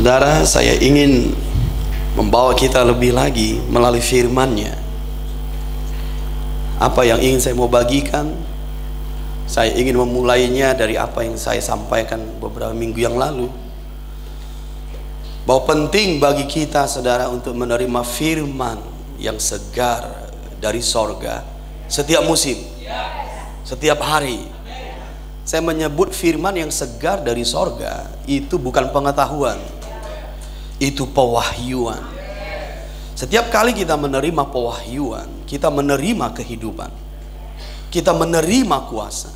Saudara, saya ingin membawa kita lebih lagi melalui firman-Nya. Apa yang ingin saya mau bagikan, saya ingin memulainya dari apa yang saya sampaikan beberapa minggu yang lalu, bahwa penting bagi kita, saudara, untuk menerima firman yang segar dari sorga setiap musim, setiap hari. Saya menyebut firman yang segar dari sorga itu bukan pengetahuan, itu pewahyuan. Setiap kali kita menerima pewahyuan, kita menerima kehidupan, kita menerima kuasa.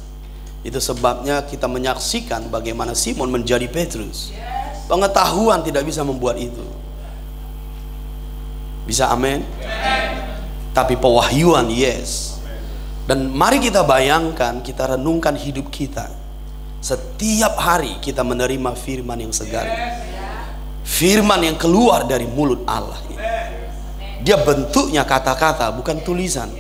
Itu sebabnya kita menyaksikan bagaimana Simon menjadi Petrus. Pengetahuan tidak bisa membuat itu. Bisa amin? Tapi pewahyuan yes. Dan mari kita bayangkan, kita renungkan hidup kita. Setiap hari kita menerima firman yang segar, firman yang keluar dari mulut Allah. Dia bentuknya kata-kata, bukan tulisan.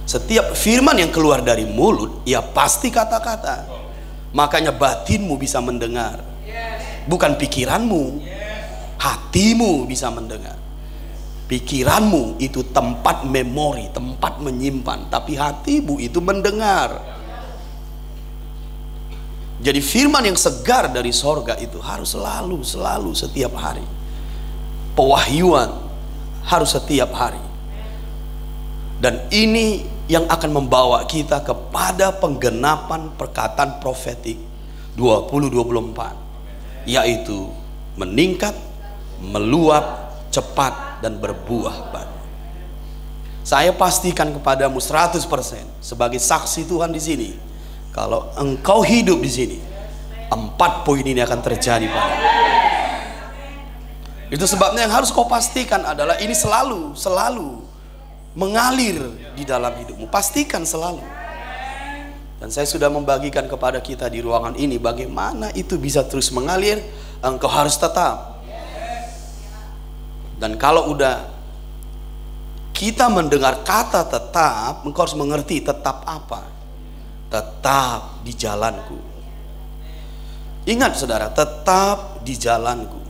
Setiap firman yang keluar dari mulut, ya pasti kata-kata. Makanya batinmu bisa mendengar, bukan pikiranmu. Hatimu bisa mendengar. Pikiranmu itu tempat memori, tempat menyimpan, tapi hatimu itu mendengar. Jadi firman yang segar dari sorga itu harus selalu setiap hari. Pewahyuan harus setiap hari. Dan ini yang akan membawa kita kepada penggenapan perkataan profetik 2024, yaitu meningkat, meluap, cepat, dan berbuah banyak. Saya pastikan kepadamu 100% sebagai saksi Tuhan di sini, kalau engkau hidup di sini, 4 poin ini akan terjadi padamu. Itu sebabnya yang harus kau pastikan adalah ini selalu mengalir di dalam hidupmu. Pastikan selalu. Dan saya sudah membagikan kepada kita di ruangan ini bagaimana itu bisa terus mengalir. Engkau harus tetap. Dan kalau udah kita mendengar kata tetap, engkau harus mengerti tetap apa. Tetap di jalanku. Ingat saudara, tetap di jalanku.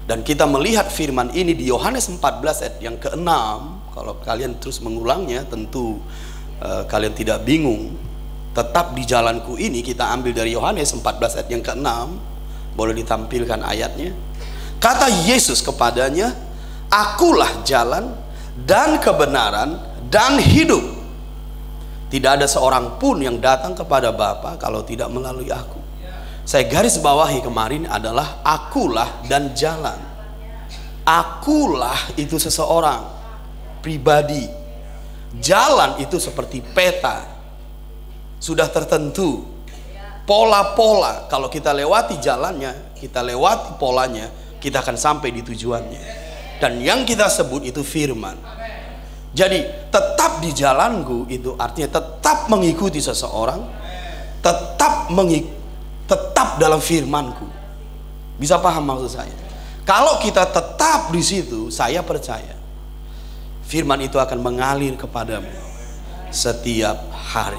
Dan kita melihat firman ini di Yohanes 14 ayat yang ke-6. Kalau kalian terus mengulangnya, tentu kalian tidak bingung. Tetap di jalanku ini kita ambil dari Yohanes 14 ayat yang ke-6. Boleh ditampilkan ayatnya. Kata Yesus kepadanya, akulah jalan dan kebenaran dan hidup. Tidak ada seorang pun yang datang kepada Bapa kalau tidak melalui aku. Saya garis bawahi kemarin adalah akulah dan jalan. Akulah itu seseorang, pribadi. Jalan itu seperti peta, sudah tertentu. Pola-pola, kalau kita lewati jalannya, kita lewati polanya, kita akan sampai di tujuannya. Dan yang kita sebut itu firman. Jadi tetap di jalanku itu artinya tetap mengikuti seseorang, tetap dalam firmanku. Bisa paham maksud saya? Kalau kita tetap di situ, saya percaya firman itu akan mengalir kepadamu setiap hari.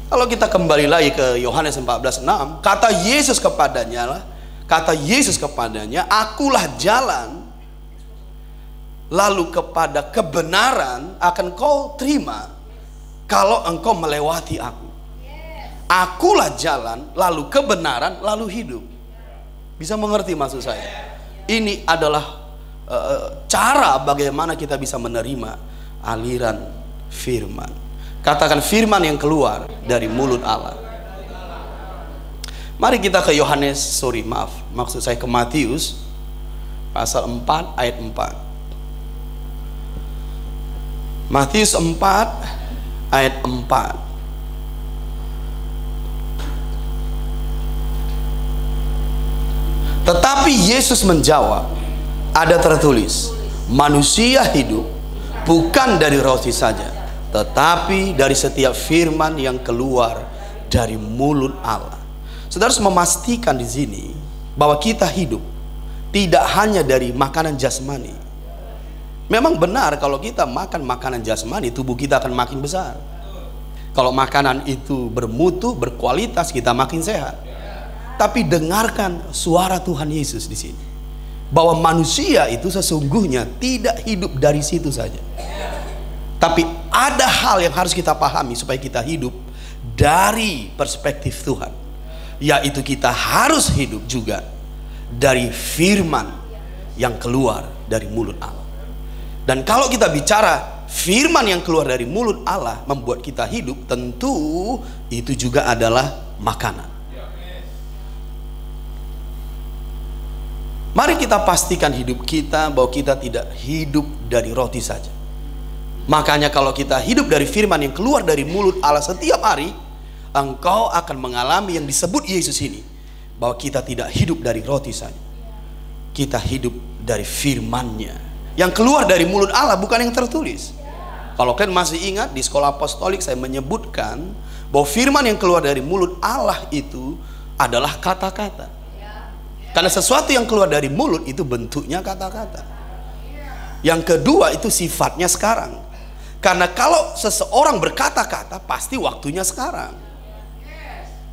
Kalau kita kembali lagi ke Yohanes 14:6, kata Yesus kepadanya, akulah jalan, lalu kepada kebenaran akan kau terima kalau engkau melewati aku. Akulah jalan, lalu kebenaran, lalu hidup. Bisa mengerti maksud saya? Ini adalah cara bagaimana kita bisa menerima aliran firman. Katakan firman yang keluar dari mulut Allah. Mari kita ke maksud saya ke Matius pasal 4 ayat 4. Matius 4 ayat 4. Tetapi Yesus menjawab, ada tertulis, manusia hidup bukan dari roti saja, tetapi dari setiap firman yang keluar dari mulut Allah. Saudara harus memastikan di sini bahwa kita hidup tidak hanya dari makanan jasmani. Memang benar kalau kita makan makanan jasmani, tubuh kita akan makin besar. Kalau makanan itu bermutu, berkualitas, kita makin sehat. Tapi dengarkan suara Tuhan Yesus di sini, bahwa manusia itu sesungguhnya tidak hidup dari situ saja. Tapi ada hal yang harus kita pahami supaya kita hidup dari perspektif Tuhan, yaitu kita harus hidup juga dari firman yang keluar dari mulut Allah. Dan kalau kita bicara firman yang keluar dari mulut Allah membuat kita hidup, tentu itu juga adalah makanan. Mari kita pastikan hidup kita bahwa kita tidak hidup dari roti saja. Makanya kalau kita hidup dari firman yang keluar dari mulut Allah setiap hari, engkau akan mengalami yang disebut Yesus ini, bahwa kita tidak hidup dari roti saja, kita hidup dari firman-Nya yang keluar dari mulut Allah, bukan yang tertulis. Kalau kalian masih ingat, di sekolah apostolik saya menyebutkan bahwa firman yang keluar dari mulut Allah itu adalah kata-kata. Karena sesuatu yang keluar dari mulut itu bentuknya kata-kata. Yang kedua itu sifatnya sekarang. Karena kalau seseorang berkata-kata, pasti waktunya sekarang.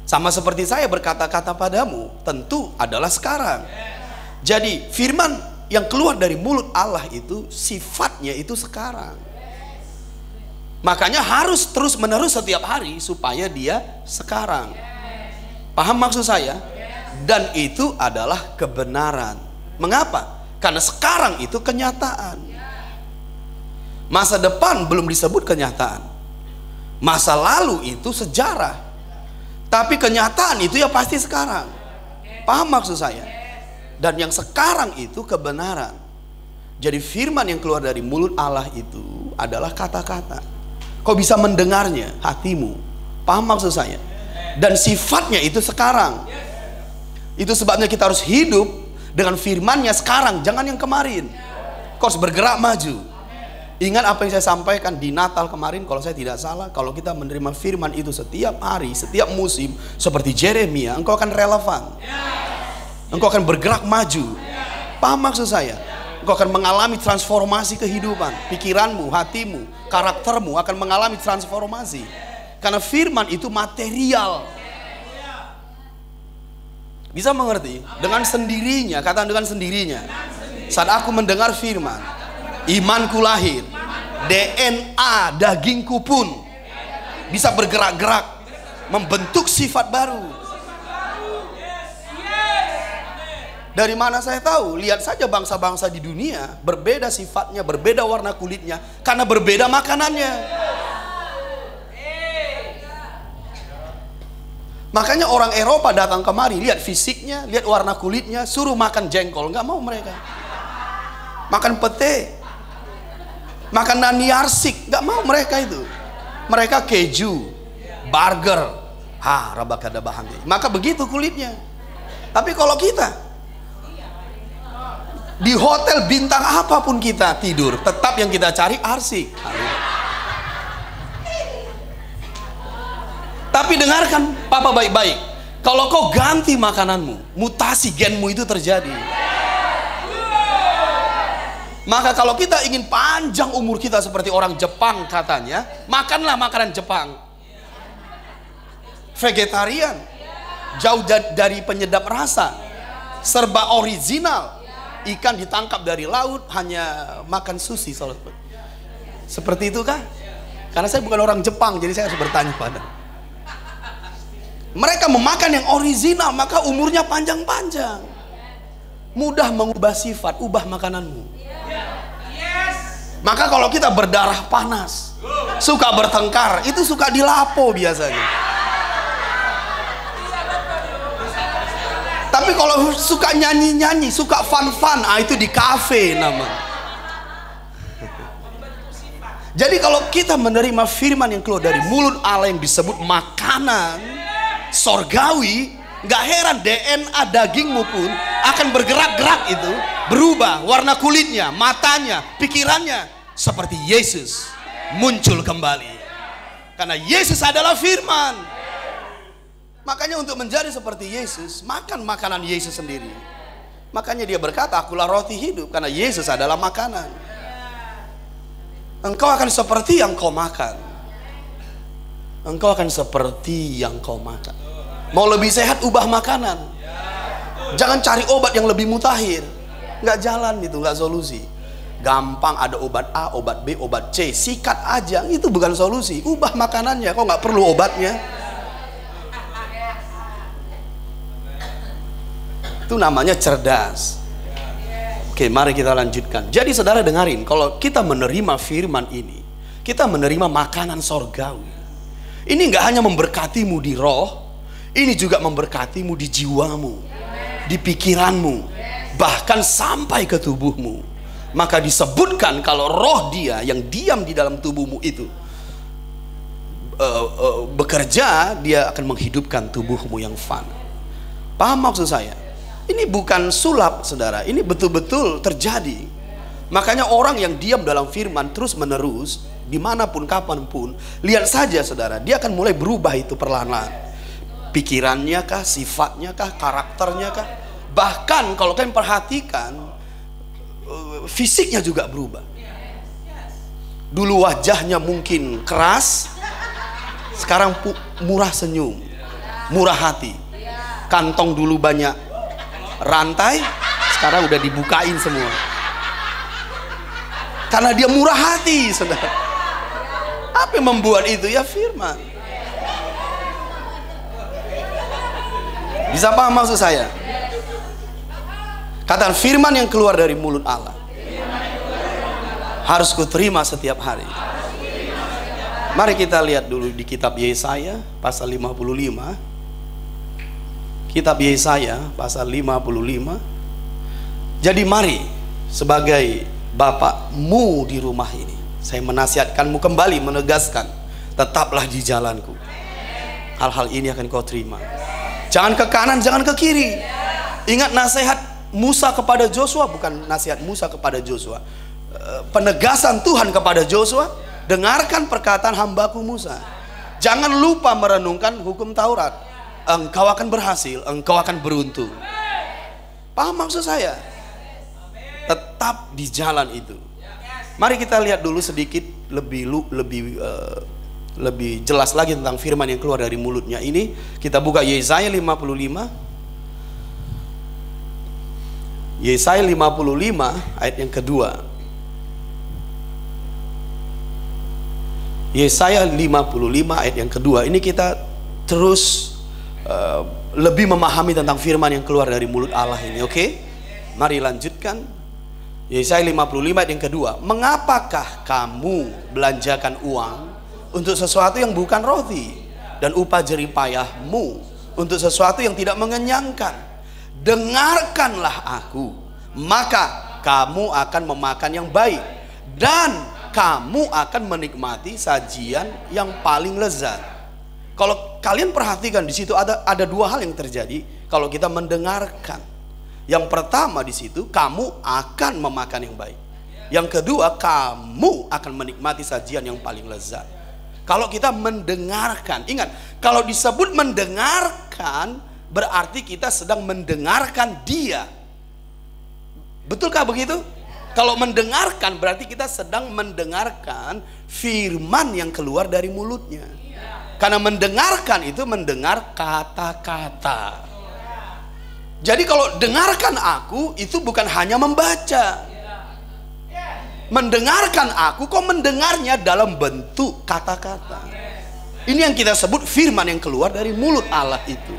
Sama seperti saya berkata-kata padamu, tentu adalah sekarang. Jadi firman yang keluar dari mulut Allah itu sifatnya itu sekarang. Makanya harus terus menerus setiap hari supaya dia sekarang. Paham maksud saya? Dan itu adalah kebenaran. Mengapa? Karena sekarang itu kenyataan. Masa depan belum disebut kenyataan. Masa lalu itu sejarah. Tapi kenyataan itu ya pasti sekarang. Paham maksud saya? Dan yang sekarang itu kebenaran. Jadi firman yang keluar dari mulut Allah itu adalah kata-kata. Kau bisa mendengarnya, hatimu. Paham maksud saya? Dan sifatnya itu sekarang. Itu sebabnya kita harus hidup dengan firman-Nya sekarang, jangan yang kemarin. Kau harus bergerak maju. Ingat apa yang saya sampaikan di Natal kemarin, kalau saya tidak salah, kalau kita menerima firman itu setiap hari, setiap musim, seperti Yeremia, engkau akan relevan. Engkau akan bergerak maju. Paham maksud saya? Engkau akan mengalami transformasi kehidupan. Pikiranmu, hatimu, karaktermu akan mengalami transformasi. Karena firman itu material. Bisa mengerti? Dengan sendirinya, katakan dengan sendirinya. Saat aku mendengar firman, imanku lahir, DNA dagingku pun bisa bergerak-gerak, membentuk sifat baru. Dari mana saya tahu? Lihat saja bangsa-bangsa di dunia, berbeda sifatnya, berbeda warna kulitnya, karena berbeda makanannya. Makanya orang Eropa datang kemari, lihat fisiknya, lihat warna kulitnya, suruh makan jengkol, nggak mau mereka. Makan pete, makan nani arsik, nggak mau mereka itu. Mereka keju, burger, rabakada bahan. Maka begitu kulitnya. Tapi kalau kita di hotel bintang apapun kita tidur, tetap yang kita cari arsik. Tapi dengarkan Papa baik-baik, kalau kau ganti makananmu, mutasi genmu itu terjadi. Maka kalau kita ingin panjang umur kita seperti orang Jepang katanya, makanlah makanan Jepang. Vegetarian, jauh dari penyedap rasa, serba original. Ikan ditangkap dari laut, hanya makan sushi. Seperti itu kah? Karena saya bukan orang Jepang, jadi saya harus bertanya pada. Mereka memakan yang original, maka umurnya panjang-panjang. Mudah mengubah sifat, ubah makananmu. Maka kalau kita berdarah panas, suka bertengkar, itu suka dilapo biasanya. Tapi kalau suka nyanyi-nyanyi, suka fun-fun, itu di kafe namanya. Jadi kalau kita menerima firman yang keluar dari mulut Allah yang disebut makanan sorgawi, nggak heran DNA dagingmu pun akan bergerak-gerak itu, berubah warna kulitnya, matanya, pikirannya, seperti Yesus muncul kembali. Karena Yesus adalah firman. Makanya untuk menjadi seperti Yesus, makan makanan Yesus sendiri. Makanya dia berkata, akulah roti hidup, karena Yesus adalah makanan. Engkau akan seperti yang kau makan. Engkau akan seperti yang kau makan. Mau lebih sehat, ubah makanan. Jangan cari obat yang lebih mutakhir. Nggak jalan itu, nggak solusi. Gampang, ada obat A, obat B, obat C, sikat aja. Itu bukan solusi. Ubah makanannya, kok nggak perlu obatnya. Itu namanya cerdas. Oke, mari kita lanjutkan. Jadi saudara dengarin, kalau kita menerima firman ini, kita menerima makanan sorgawi. Ini nggak hanya memberkatimu di roh, ini juga memberkatimu di jiwamu, di pikiranmu, bahkan sampai ke tubuhmu. Maka disebutkan kalau roh dia yang diam di dalam tubuhmu itu bekerja, dia akan menghidupkan tubuhmu yang fana. Paham maksud saya? Ini bukan sulap, saudara. Ini betul-betul terjadi. Makanya orang yang diam dalam firman terus menerus, dimanapun kapanpun, lihat saja saudara, dia akan mulai berubah itu perlahan-lahan. Pikirannya kah, sifatnya kah, karakternya kah, bahkan kalau kalian perhatikan, fisiknya juga berubah. Dulu wajahnya mungkin keras, sekarang murah senyum, murah hati. Kantong dulu banyak rantai, sekarang udah dibukain semua. Karena dia murah hati, saudara. Apa yang membuat itu? Ya firman. Bisa paham maksud saya? Kata firman yang keluar dari mulut Allah harus kuterima setiap hari. Mari kita lihat dulu di kitab Yesaya pasal 55. Kitab Yesaya pasal 55. Jadi mari sebagai bapakmu di rumah ini, saya menasihatkanmu kembali, menegaskan, tetaplah di jalanku. Hal-hal ini akan kau terima. Jangan ke kanan, jangan ke kiri. Ingat nasihat Musa kepada Joshua, bukan nasihat Musa kepada Joshua, penegasan Tuhan kepada Joshua. Dengarkan perkataan hambaku Musa. Jangan lupa merenungkan hukum Taurat. Engkau akan berhasil, engkau akan beruntung. Paham maksud saya? Tetap di jalan itu. Mari kita lihat dulu sedikit lebih jelas lagi tentang firman yang keluar dari mulutnya ini. Kita buka Yesaya 55. Yesaya 55 ayat yang kedua. Yesaya 55 ayat yang kedua. Ini kita terus lebih memahami tentang firman yang keluar dari mulut Allah ini, oke? Mari lanjutkan. Yesaya 55 ayat yang kedua. Mengapakah kamu belanjakan uang untuk sesuatu yang bukan roti, dan upah jeripayahmu untuk sesuatu yang tidak mengenyangkan? Dengarkanlah aku, maka kamu akan memakan yang baik, dan kamu akan menikmati sajian yang paling lezat. Kalau kalian perhatikan di situ ada dua hal yang terjadi kalau kita mendengarkan. Yang pertama di situ, kamu akan memakan yang baik. Yang kedua, kamu akan menikmati sajian yang paling lezat. Kalau kita mendengarkan, ingat, kalau disebut mendengarkan berarti kita sedang mendengarkan dia. Betulkah begitu? Kalau mendengarkan berarti kita sedang mendengarkan firman yang keluar dari mulutnya. Karena mendengarkan itu mendengar kata-kata. Jadi kalau dengarkan aku itu bukan hanya membaca. Mendengarkan aku, kok mendengarnya dalam bentuk kata-kata. Ini yang kita sebut firman yang keluar dari mulut Allah itu.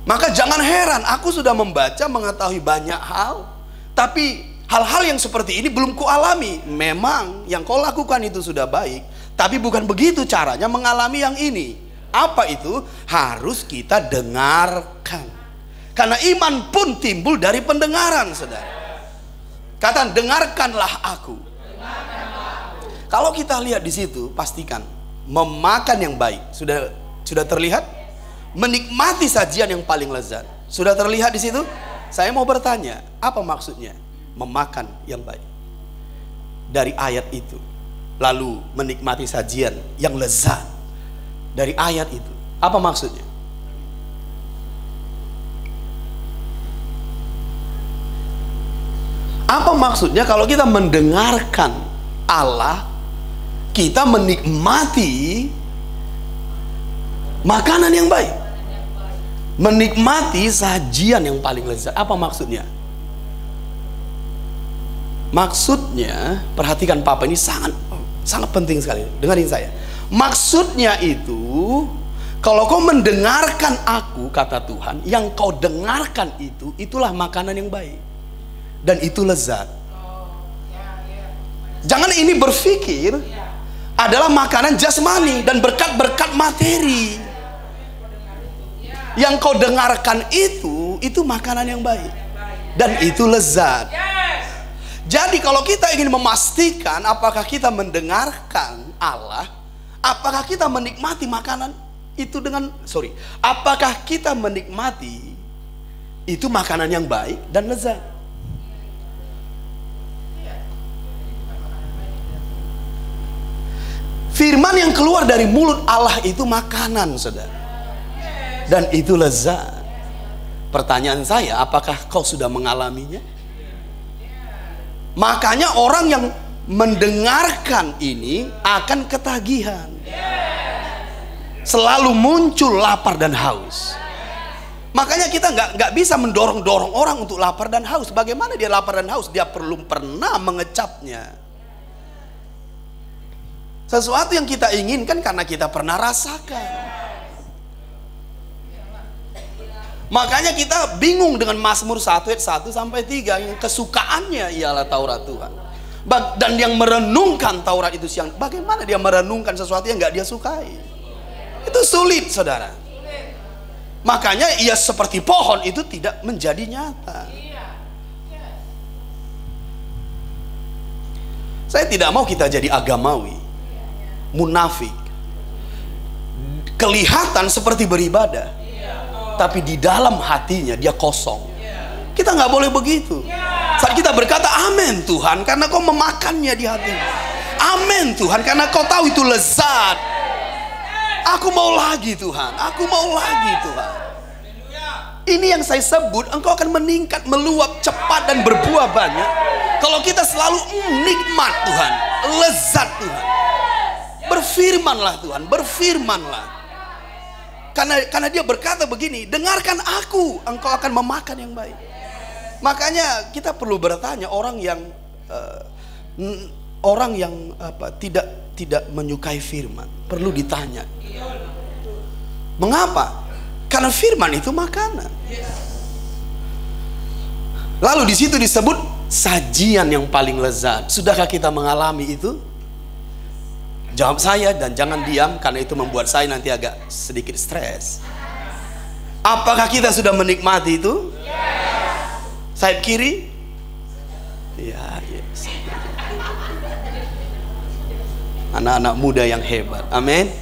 Maka jangan heran, aku sudah membaca, mengetahui banyak hal, tapi hal-hal yang seperti ini belum kualami. Memang yang kau lakukan itu sudah baik, tapi bukan begitu caranya mengalami yang ini. Apa itu? Harus kita dengarkan. Karena iman pun timbul dari pendengaran, saudara. Kata dengarkanlah aku. Kalau kita lihat di situ, pastikan memakan yang baik. Sudah terlihat? Menikmati sajian yang paling lezat. Sudah terlihat di situ? Saya mau bertanya, apa maksudnya memakan yang baik? Dari ayat itu. Lalu menikmati sajian yang lezat dari ayat itu. Apa maksudnya? Apa maksudnya kalau kita mendengarkan Allah, kita menikmati makanan yang baik? Menikmati sajian yang paling lezat. Apa maksudnya? Maksudnya, perhatikan Papa, ini sangat penting sekali. Dengarin saya. Maksudnya itu, kalau kau mendengarkan aku, kata Tuhan, yang kau dengarkan itu, itulah makanan yang baik. Dan itu lezat. Jangan ini berpikir adalah makanan jasmani dan berkat-berkat materi. Yang kau dengarkan itu makanan yang baik. Dan itu lezat. Jadi kalau kita ingin memastikan apakah kita mendengarkan Allah, apakah kita menikmati makanan itu apakah kita menikmati itu makanan yang baik dan lezat. Firman yang keluar dari mulut Allah itu makanan, saudara. Dan itu lezat. Pertanyaan saya, apakah kau sudah mengalaminya? Makanya orang yang mendengarkan ini akan ketagihan. Selalu muncul lapar dan haus. Makanya kita nggak bisa mendorong-dorong orang untuk lapar dan haus. Bagaimana dia lapar dan haus? Dia perlu pernah mengecapnya. Sesuatu yang kita inginkan karena kita pernah rasakan. Makanya kita bingung dengan Mazmur 1 ayat 1 sampai 3 yang kesukaannya ialah Taurat Tuhan. Dan yang merenungkan Taurat itu siang, bagaimana dia merenungkan sesuatu yang nggak dia sukai? Itu sulit, saudara. Makanya ia seperti pohon itu tidak menjadi nyata. Saya tidak mau kita jadi agamawi, munafik, kelihatan seperti beribadah, tapi di dalam hatinya dia kosong. Kita nggak boleh begitu. Saat kita berkata amin Tuhan karena kau memakannya di hati. Amin Tuhan karena kau tahu itu lezat. Aku mau lagi Tuhan. Aku mau lagi Tuhan. Ini yang saya sebut, engkau akan meningkat, meluap cepat dan berbuah banyak. Kalau kita selalu nikmat Tuhan, lezat Tuhan. Berfirmanlah Tuhan, berfirmanlah. Karena dia berkata begini, dengarkan aku, engkau akan memakan yang baik. Makanya kita perlu bertanya, orang yang tidak menyukai firman perlu ditanya. Mengapa? Karena firman itu makanan. Lalu di situ disebut sajian yang paling lezat. Sudahkah kita mengalami itu? Jawab saya dan jangan diam, karena itu membuat saya nanti agak sedikit stres. Apakah kita sudah menikmati itu? Sayap kiri? Ya, yes. Anak-anak muda yang hebat. Amin.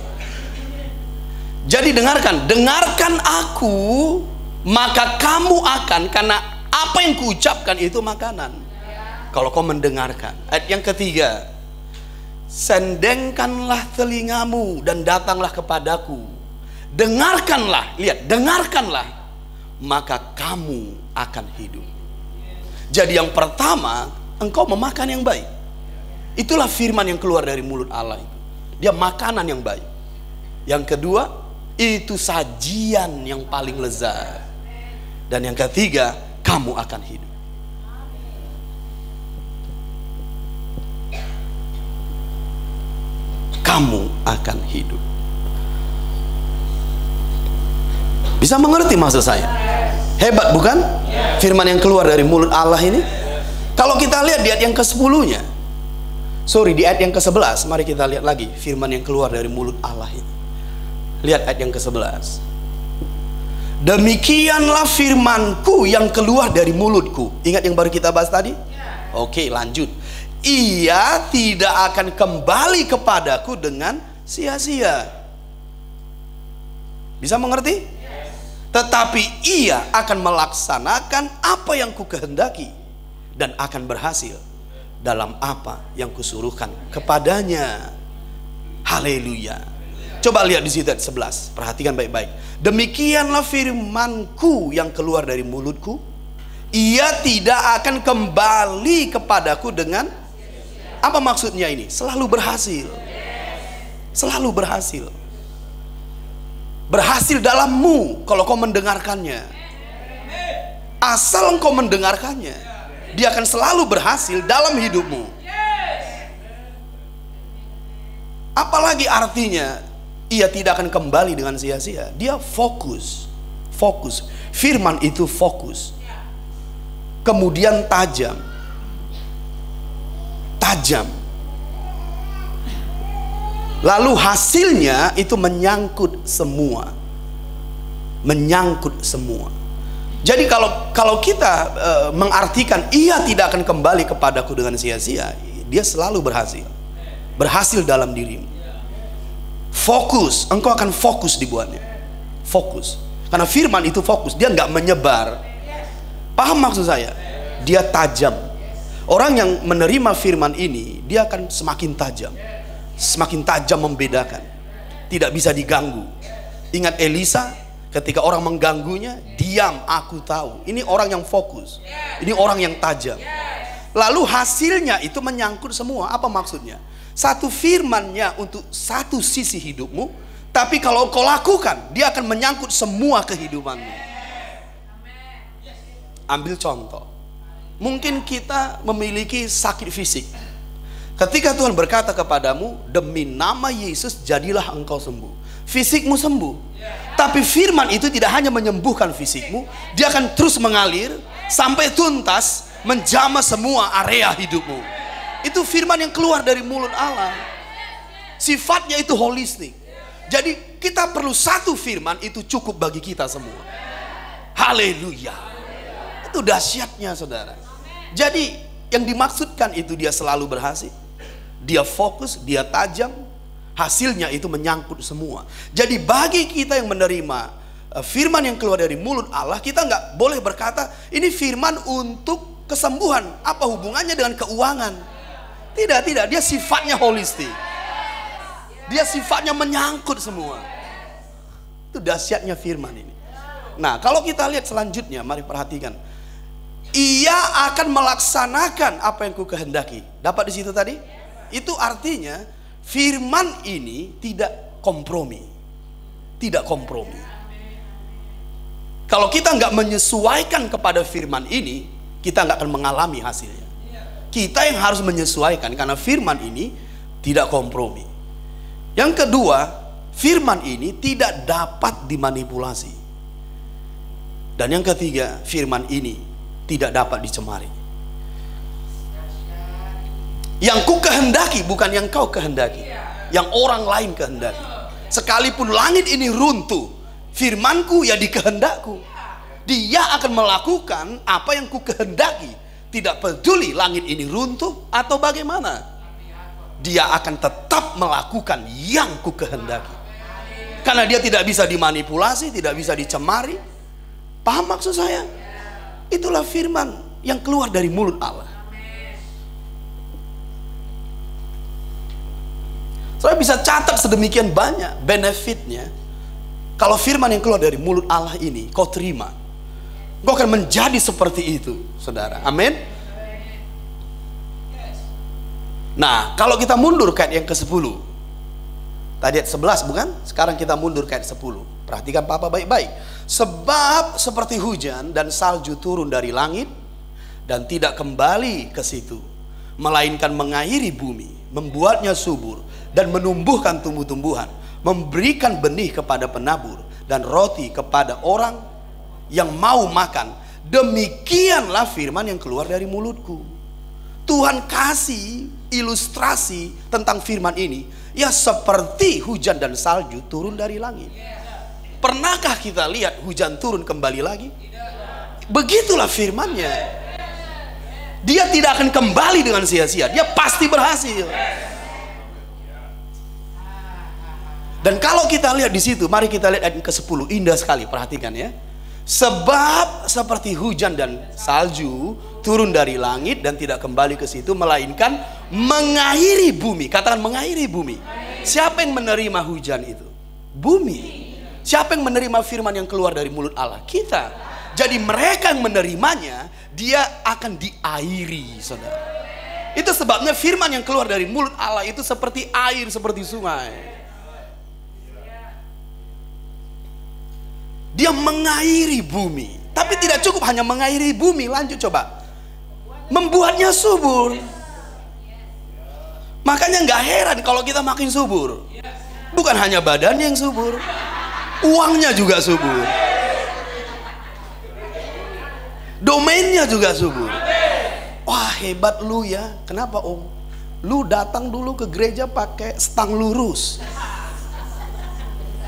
Jadi dengarkan aku, maka kamu akan, karena apa yang kuucapkan itu makanan. Kalau kau mendengarkan. Ayat yang ketiga, sendengkanlah telingamu dan datanglah kepadaku. Dengarkanlah, lihat, dengarkanlah, maka kamu akan hidup. Jadi yang pertama, engkau memakan yang baik. Itulah firman yang keluar dari mulut Allah itu. Dia makanan yang baik. Yang kedua, itu sajian yang paling lezat. Dan yang ketiga, kamu akan hidup. Kamu akan hidup. Bisa mengerti maksud saya? Hebat bukan? Firman yang keluar dari mulut Allah ini. Kalau kita lihat di ayat yang ke-10-nya, di ayat yang ke-11, mari kita lihat lagi firman yang keluar dari mulut Allah ini. Lihat ayat yang ke-11. Demikianlah firmanku yang keluar dari mulutku. Ingat yang baru kita bahas tadi? Oke, lanjut. Ia tidak akan kembali kepadaku dengan sia-sia. Bisa mengerti? Tetapi ia akan melaksanakan apa yang kukehendaki dan akan berhasil dalam apa yang kusuruhkan kepadanya. Haleluya. Coba lihat di situ ayat 11. Perhatikan baik-baik. Demikianlah firmanku yang keluar dari mulutku. Ia tidak akan kembali kepadaku dengan, apa maksudnya ini? Selalu berhasil. Selalu berhasil. Berhasil dalammu kalau kau mendengarkannya. Asal engkau mendengarkannya, dia akan selalu berhasil dalam hidupmu. Apalagi artinya ia tidak akan kembali dengan sia-sia. Dia fokus. Firman itu fokus. Kemudian tajam. Lalu hasilnya itu menyangkut semua. Jadi kalau kita mengartikan ia tidak akan kembali kepadaku dengan sia-sia, dia selalu berhasil dalam dirimu. Fokus, engkau akan fokus dibuatnya. Fokus, karena firman itu fokus, dia nggak menyebar. Paham maksud saya? Dia tajam. Orang yang menerima firman ini, dia akan semakin tajam membedakan, tidak bisa diganggu. Ingat Elisa, ketika orang mengganggunya, diam, aku tahu. Ini orang yang fokus, ini orang yang tajam. Lalu hasilnya itu menyangkut semua. Apa maksudnya? Satu firmannya untuk satu sisi hidupmu, tapi kalau kau lakukan, dia akan menyangkut semua kehidupanmu. Ambil contoh, mungkin kita memiliki sakit fisik. Ketika Tuhan berkata kepadamu, demi nama Yesus jadilah engkau sembuh, fisikmu sembuh. Tapi firman itu tidak hanya menyembuhkan fisikmu, dia akan terus mengalir sampai tuntas menjamah semua area hidupmu. Itu firman yang keluar dari mulut Allah. Sifatnya itu holistik. Jadi kita perlu satu firman, itu cukup bagi kita semua. Haleluya. Itu dahsyatnya saudara. Jadi yang dimaksudkan itu dia selalu berhasil, dia fokus, dia tajam, hasilnya itu menyangkut semua. Jadi bagi kita yang menerima firman yang keluar dari mulut Allah, kita nggak boleh berkata ini firman untuk kesembuhan, apa hubungannya dengan keuangan. Tidak, dia sifatnya holistik, dia sifatnya menyangkut semua. Itu dahsyatnya firman ini. Nah, kalau kita lihat selanjutnya, mari perhatikan. Ia akan melaksanakan apa yang ku kehendaki. Dapat di situ tadi? Itu artinya firman ini tidak kompromi. Kalau kita nggak menyesuaikan kepada firman ini, kita nggak akan mengalami hasilnya. Kita yang harus menyesuaikan, karena firman ini tidak kompromi. Yang kedua, firman ini tidak dapat dimanipulasi. Dan yang ketiga, firman ini tidak dapat dicemari. Yang ku kehendaki bukan yang kau kehendaki, yang orang lain kehendaki. Sekalipun langit ini runtuh, firmanku ya di kehendakku. Dia akan melakukan apa yang ku kehendaki, tidak peduli langit ini runtuh atau bagaimana. Dia akan tetap melakukan yang ku kehendaki, karena dia tidak bisa dimanipulasi, tidak bisa dicemari. Paham maksud saya? Itulah firman yang keluar dari mulut Allah. Saya bisa catat sedemikian banyak benefitnya. Kalau firman yang keluar dari mulut Allah ini kau terima, kau akan menjadi seperti itu, saudara. Amin. Nah, kalau kita mundur ke ayat yang ke-10. Tadi ayat 11 bukan? Sekarang kita mundur ke ayat 10. Perhatikan Papa baik-baik. Sebab seperti hujan dan salju turun dari langit dan tidak kembali ke situ, melainkan mengairi bumi, membuatnya subur dan menumbuhkan tumbuh-tumbuhan, memberikan benih kepada penabur dan roti kepada orang yang mau makan. Demikianlah firman yang keluar dari mulutku. Tuhan kasih ilustrasi tentang firman ini, ya seperti hujan dan salju turun dari langit. Pernahkah kita lihat hujan turun kembali lagi? Begitulah firmannya. Dia tidak akan kembali dengan sia-sia, dia pasti berhasil. Dan kalau kita lihat di situ, mari kita lihat ayat ke-10, indah sekali, perhatikan ya. Sebab seperti hujan dan salju turun dari langit dan tidak kembali ke situ, melainkan mengairi bumi. Katakan mengairi bumi. Siapa yang menerima hujan itu? Bumi. Siapa yang menerima firman yang keluar dari mulut Allah? Kita. Jadi mereka yang menerimanya, dia akan diairi, saudara. Itu sebabnya firman yang keluar dari mulut Allah itu seperti air, seperti sungai. Dia mengairi bumi. Tapi tidak cukup hanya mengairi bumi, lanjut coba. Membuatnya subur. Makanya nggak heran kalau kita makin subur. Bukan hanya badannya yang subur, uangnya juga subur, domainnya juga subur. Wah, hebat lu ya. Kenapa om? Lu datang dulu ke gereja pakai stang lurus.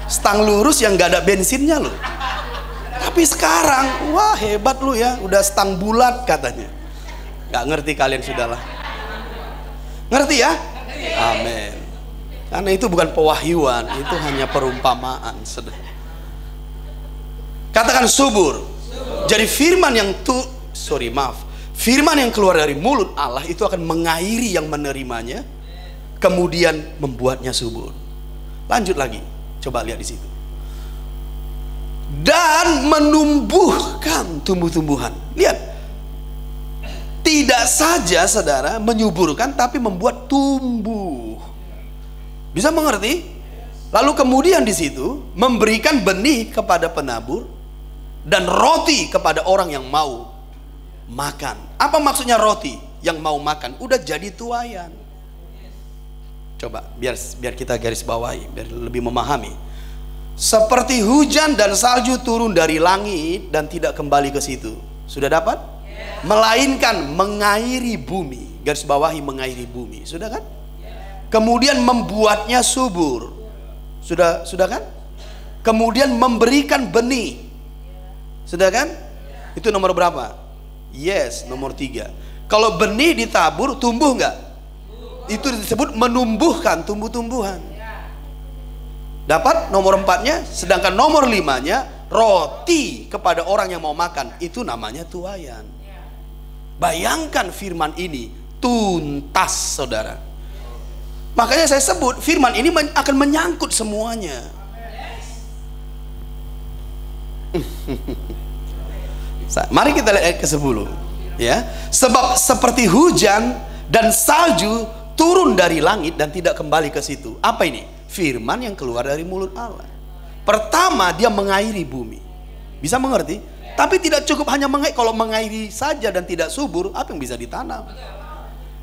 Stang lurus yang nggak ada bensinnya loh. Tapi sekarang, wah hebat lu ya, udah stang bulat katanya. Nggak ngerti kalian sudahlah. Ngerti ya? Amin. Karena itu bukan pewahyuan, itu hanya perumpamaan. Katakan subur. Jadi firman yang firman yang keluar dari mulut Allah itu akan mengairi yang menerimanya, kemudian membuatnya subur. Lanjut lagi, coba lihat di situ. Dan menumbuhkan tumbuh-tumbuhan. Lihat. Tidak saja saudara menyuburkan, tapi membuat tumbuh. Bisa mengerti? Lalu kemudian di situ memberikan benih kepada penabur dan roti kepada orang yang mau makan. Apa maksudnya roti yang mau makan? Udah jadi tuayan. Coba biar kita garis bawahi, biar lebih memahami. Seperti hujan dan salju turun dari langit dan tidak kembali ke situ. Sudah dapat? Melainkan mengairi bumi. Garis bawahi mengairi bumi. Sudah kan? Kemudian membuatnya subur. Sudah kan? Kemudian memberikan benih. Sudah kan? Itu nomor berapa? Yes, nomor 3. Kalau benih ditabur, tumbuh nggak? Itu disebut menumbuhkan tumbuh-tumbuhan. Dapat nomor 4-nya. Sedangkan nomor 5-nya roti kepada orang yang mau makan. Itu namanya tuayan. Bayangkan firman ini tuntas saudara. Makanya saya sebut firman ini akan menyangkut semuanya. Mari kita lihat ayat ke-10 ya. Sebab seperti hujan dan salju turun dari langit dan tidak kembali ke situ. Apa ini? Firman yang keluar dari mulut Allah. Pertama, dia mengairi bumi. Bisa mengerti? Tapi tidak cukup hanya mengairi. Kalau mengairi saja dan tidak subur, apa yang bisa ditanam?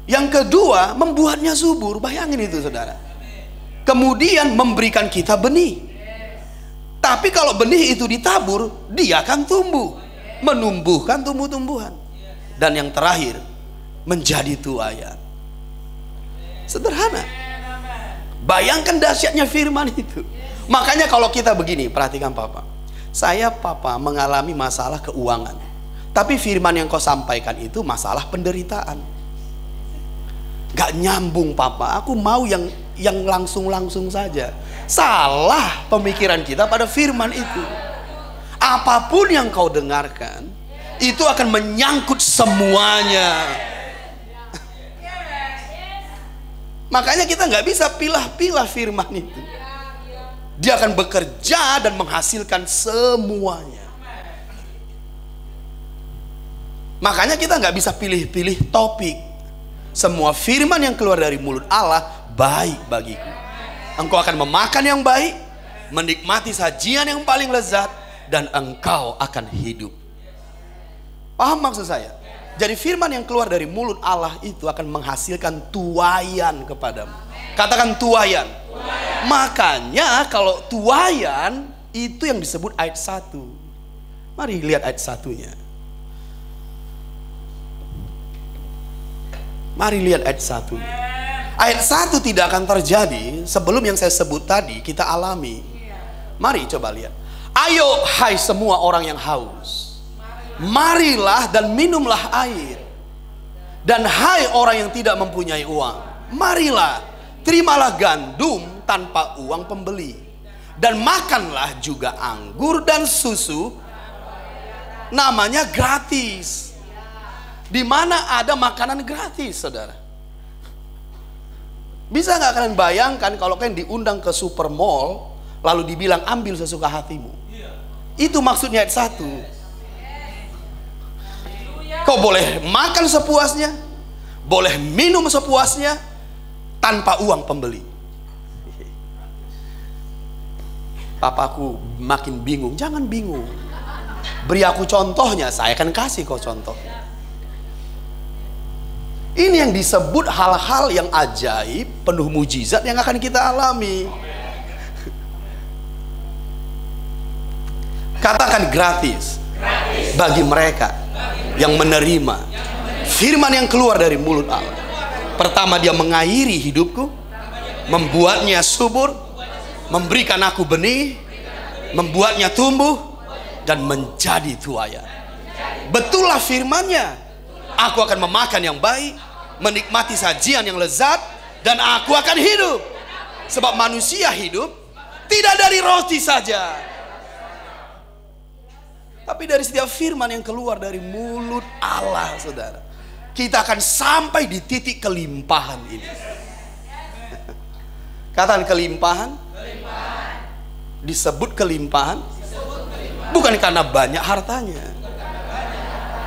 Yang kedua, membuatnya subur. Bayangin itu saudara. Kemudian memberikan kita benih. Tapi kalau benih itu ditabur, dia akan tumbuh, menumbuhkan tumbuh-tumbuhan. Dan yang terakhir, menjadi tuayan. Sederhana. Bayangkan dahsyatnya firman itu. Makanya kalau kita begini, perhatikan Papa. Saya Papa mengalami masalah keuangan. Tapi firman yang kau sampaikan itu masalah penderitaan. Gak nyambung Papa. Aku mau yang langsung-langsung saja. Salah pemikiran kita pada firman itu. Apapun yang kau dengarkan, itu akan menyangkut semuanya. Makanya kita nggak bisa pilah-pilah firman itu. Dia akan bekerja dan menghasilkan semuanya. Makanya kita nggak bisa pilih-pilih topik. Semua firman yang keluar dari mulut Allah baik bagiku. Engkau akan memakan yang baik, menikmati sajian yang paling lezat, dan engkau akan hidup. Paham maksud saya? Jadi firman yang keluar dari mulut Allah itu akan menghasilkan tuayan kepadamu. Katakan tuayan. Makanya kalau tuayan itu yang disebut ayat 1. Mari lihat ayat 1-nya. Mari lihat ayat 1-nya. Ayat 1 tidak akan terjadi sebelum yang saya sebut tadi kita alami. Mari coba lihat. Ayo hai semua orang yang haus, marilah dan minumlah air. Dan hai orang yang tidak mempunyai uang, marilah, terimalah gandum tanpa uang pembeli. Dan makanlah juga anggur dan susu, namanya gratis. Di mana ada makanan gratis, saudara? Bisa nggak kalian bayangkan kalau kalian diundang ke super mall, lalu dibilang ambil sesuka hatimu? Itu maksudnya ayat 1. Kau boleh makan sepuasnya, boleh minum sepuasnya, tanpa uang pembeli. papaku makin bingung. Jangan bingung. Beri aku contohnya, saya akan kasih kau contohnya. Ini yang disebut hal-hal yang ajaib, penuh mujizat yang akan kita alami. Katakan gratis bagi mereka yang menerima firman yang keluar dari mulut Allah. Pertama, dia mengairi hidupku, membuatnya subur, memberikan aku benih, membuatnya tumbuh dan menjadi tuaya. Betullah firman-Nya. Aku akan memakan yang baik, menikmati sajian yang lezat, dan aku akan hidup. Sebab manusia hidup tidak dari roti saja, tapi dari setiap firman yang keluar dari mulut Allah, saudara. Kita akan sampai di titik kelimpahan ini. Katakan kelimpahan. Disebut kelimpahan bukan karena banyak hartanya,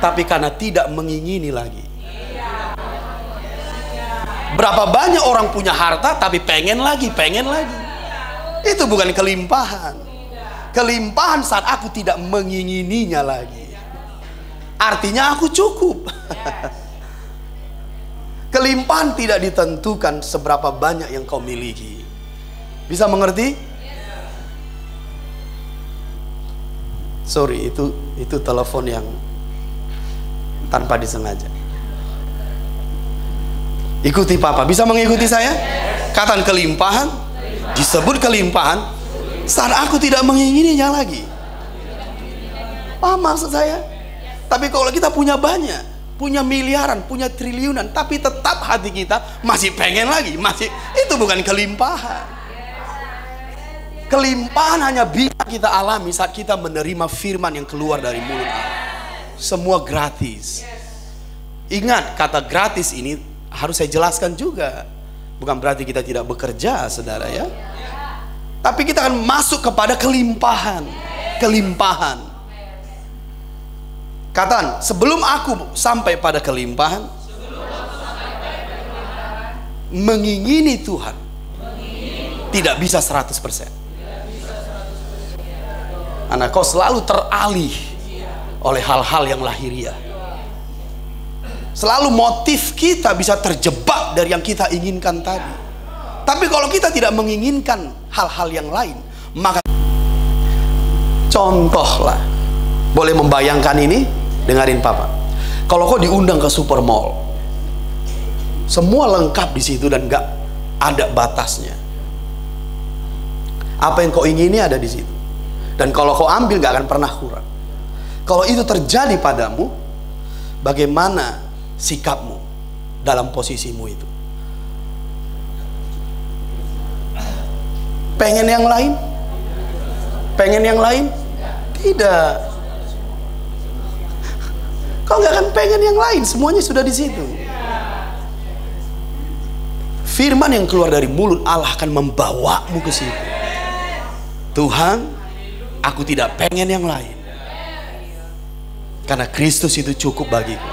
tapi karena tidak mengingini lagi. Berapa banyak orang punya harta tapi pengen lagi. Itu bukan kelimpahan. Kelimpahan saat aku tidak mengingininya lagi. Artinya aku cukup. Kelimpahan tidak ditentukan seberapa banyak yang kau miliki. Bisa mengerti? Sorry, itu telepon yang tanpa disengaja. Ikuti Papa. Bisa mengikuti saya? Katakan kelimpahan. Disebut kelimpahan saat aku tidak mengingininya lagi. Paham maksud saya? Tapi kalau kita punya banyak, punya miliaran, punya triliunan, tapi tetap hati kita masih pengen lagi, itu bukan kelimpahan. Kelimpahan hanya bisa kita alami saat kita menerima firman yang keluar dari mulut Allah. Semua gratis. Ingat, kata gratis ini harus saya jelaskan juga. Bukan berarti kita tidak bekerja, saudara ya. Tapi kita akan masuk kepada kelimpahan. Kelimpahan. Katakan, sebelum aku sampai pada kelimpahan, mengingini Tuhan tidak bisa 100%. Karena kau selalu teralih oleh hal-hal yang lahiriah. Selalu motif kita bisa terjebak dari yang kita inginkan tadi. Tapi kalau kita tidak menginginkan hal-hal yang lain, maka contohlah, boleh membayangkan ini? Dengarin Papa. Kalau kau diundang ke super mall, semua lengkap di situ dan gak ada batasnya. Apa yang kau ingini ada di situ. Dan kalau kau ambil gak akan pernah kurang. Kalau itu terjadi padamu, bagaimana sikapmu dalam posisimu itu? Pengen yang lain? Pengen yang lain? Tidak. Kau gak akan pengen yang lain, semuanya sudah di situ. Firman yang keluar dari mulut Allah akan membawamu ke situ. Tuhan, aku tidak pengen yang lain, karena Kristus itu cukup bagiku.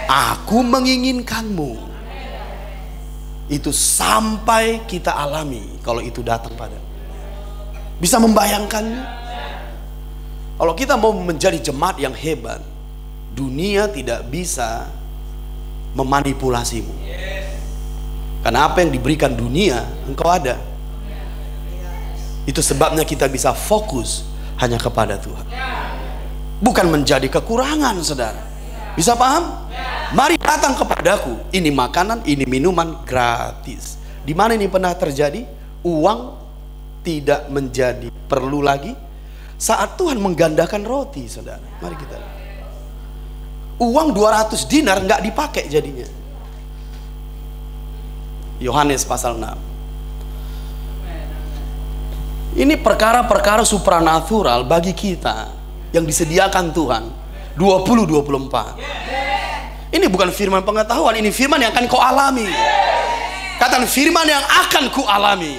Aku menginginkanmu. Itu sampai kita alami kalau itu datang padamu. Bisa membayangkannya? Kalau kita mau menjadi jemaat yang hebat, dunia tidak bisa memanipulasimu. Karena apa yang diberikan dunia, engkau ada. Itu sebabnya kita bisa fokus hanya kepada Tuhan. Bukan menjadi kekurangan, saudara. Bisa paham? Mari datang kepadaku. Ini makanan, ini minuman gratis. Di mana ini pernah terjadi? Uang tidak menjadi perlu lagi saat Tuhan menggandakan roti, saudara. Mari kita lihat. Uang 200 dinar nggak dipakai jadinya. Yohanes pasal 6. Ini perkara-perkara supranatural bagi kita yang disediakan Tuhan 2024. Ini bukan firman pengetahuan, ini firman yang akan kau alami. Katakan firman yang akan ku alami.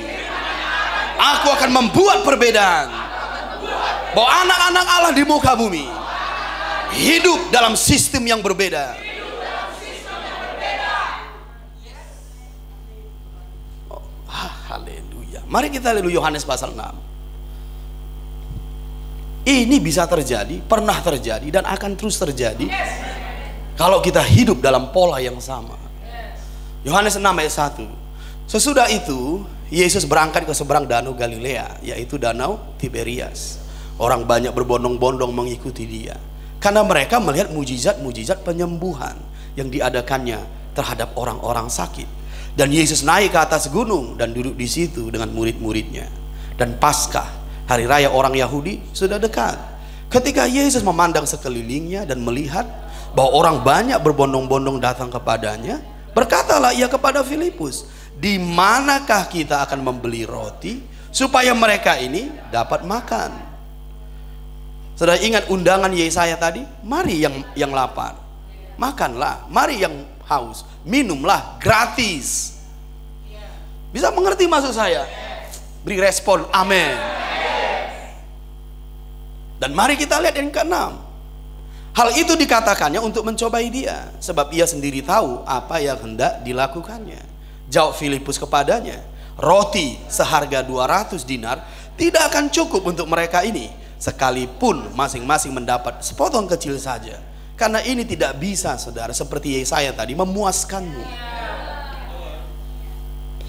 Aku akan membuat perbedaan. Bahwa anak-anak Allah di muka bumi hidup dalam sistem yang berbeda. Haleluya. Mari kita lihat Yohanes pasal 6. Ini bisa terjadi, pernah terjadi, dan akan terus terjadi kalau kita hidup dalam pola yang sama. Yohanes 6 ayat 1. Sesudah itu Yesus berangkat ke seberang danau Galilea, yaitu danau Tiberias. Orang banyak berbondong-bondong mengikuti dia, karena mereka melihat mujizat-mujizat penyembuhan yang diadakannya terhadap orang-orang sakit. Dan Yesus naik ke atas gunung dan duduk di situ dengan murid-muridnya. Dan Paskah, hari raya orang Yahudi, sudah dekat. Ketika Yesus memandang sekelilingnya dan melihat bahwa orang banyak berbondong-bondong datang kepadanya, berkatalah ia kepada Filipus, "Di manakah kita akan membeli roti supaya mereka ini dapat makan?" Saudara ingat undangan Yesaya tadi? Mari yang lapar, makanlah. Mari yang haus, minumlah gratis. Bisa mengerti maksud saya? Beri respon amin. Dan mari kita lihat yang keenam. Hal itu dikatakannya untuk mencobai dia, sebab ia sendiri tahu apa yang hendak dilakukannya. Jawab Filipus kepadanya, "Roti seharga 200 dinar tidak akan cukup untuk mereka ini, sekalipun masing-masing mendapat sepotong kecil saja. Karena ini tidak bisa, saudara, seperti Yesaya tadi, memuaskanmu.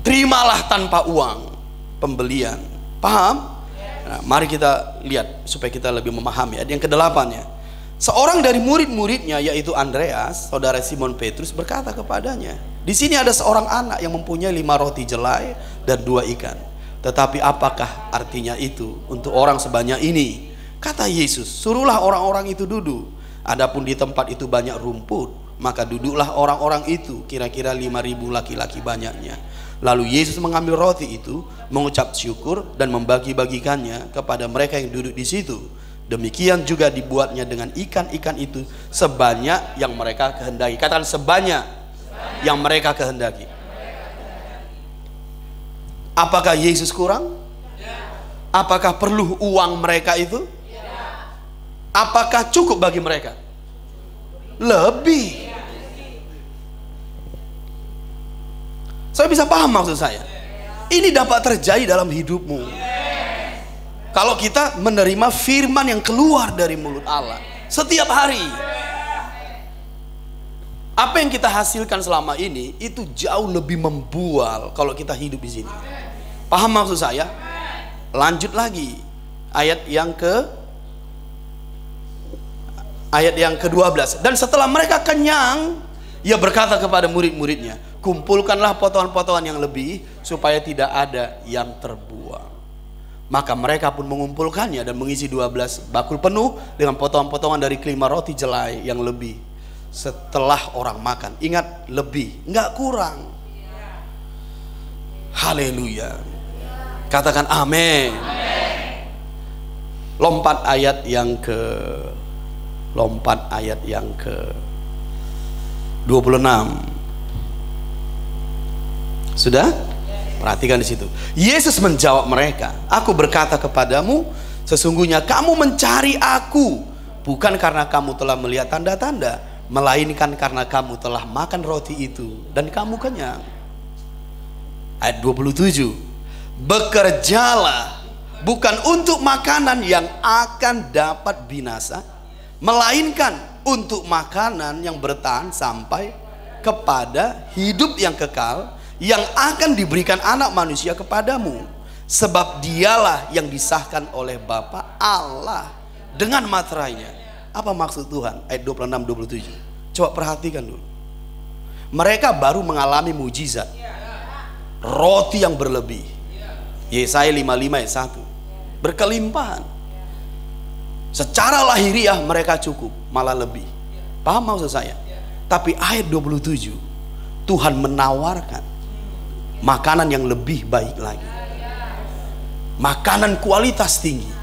Terimalah tanpa uang pembelian." Paham? Nah, mari kita lihat supaya kita lebih memahami. Yang ke-8-nya, seorang dari murid-muridnya, yaitu Andreas, saudara Simon Petrus, berkata kepadanya, "Di sini ada seorang anak yang mempunyai 5 roti jelai dan 2 ikan. Tetapi apakah artinya itu untuk orang sebanyak ini?" Kata Yesus, "Suruhlah orang-orang itu duduk. Adapun di tempat itu banyak rumput, maka duduklah orang-orang itu, kira-kira 5.000 laki-laki banyaknya." Lalu Yesus mengambil roti itu, mengucap syukur dan membagi-bagikannya kepada mereka yang duduk di situ. Demikian juga dibuatnya dengan ikan-ikan itu sebanyak yang mereka kehendaki. Katakan sebanyak yang mereka kehendaki. Apakah Yesus kurang? Apakah perlu uang mereka itu? Apakah cukup bagi mereka? Lebih. Saya bisa paham maksud saya. Ini dapat terjadi dalam hidupmu kalau kita menerima firman yang keluar dari mulut Allah setiap hari. Apa yang kita hasilkan selama ini itu jauh lebih membual kalau kita hidup di sini. Paham maksud saya? Lanjut lagi ayat yang ke-12. Dan setelah mereka kenyang, ia berkata kepada murid-muridnya, "Kumpulkanlah potongan-potongan yang lebih supaya tidak ada yang terbuang." Maka mereka pun mengumpulkannya dan mengisi 12 bakul penuh dengan potongan-potongan dari kelima roti jelai yang lebih. Setelah orang makan, ingat, lebih, enggak kurang. Haleluya. Katakan amin. Lompat ayat yang ke 26. Sudah? Perhatikan di situ. Yesus menjawab mereka, "Aku berkata kepadamu, sesungguhnya kamu mencari aku bukan karena kamu telah melihat tanda-tanda, melainkan karena kamu telah makan roti itu dan kamu kenyang." Ayat 27. "Bekerjalah bukan untuk makanan yang akan dapat binasa, melainkan untuk makanan yang bertahan sampai kepada hidup yang kekal, yang akan diberikan Anak Manusia kepadamu. Sebab dialah yang disahkan oleh Bapa Allah dengan materainya." Apa maksud Tuhan? Ayat 26-27. Coba perhatikan dulu. Mereka baru mengalami mujizat, roti yang berlebih. Yesaya 55 ayat 1. Berkelimpahan. Secara lahiriah mereka cukup, malah lebih. Paham maksud saya? Tapi ayat 27, Tuhan menawarkan makanan yang lebih baik lagi, makanan kualitas tinggi.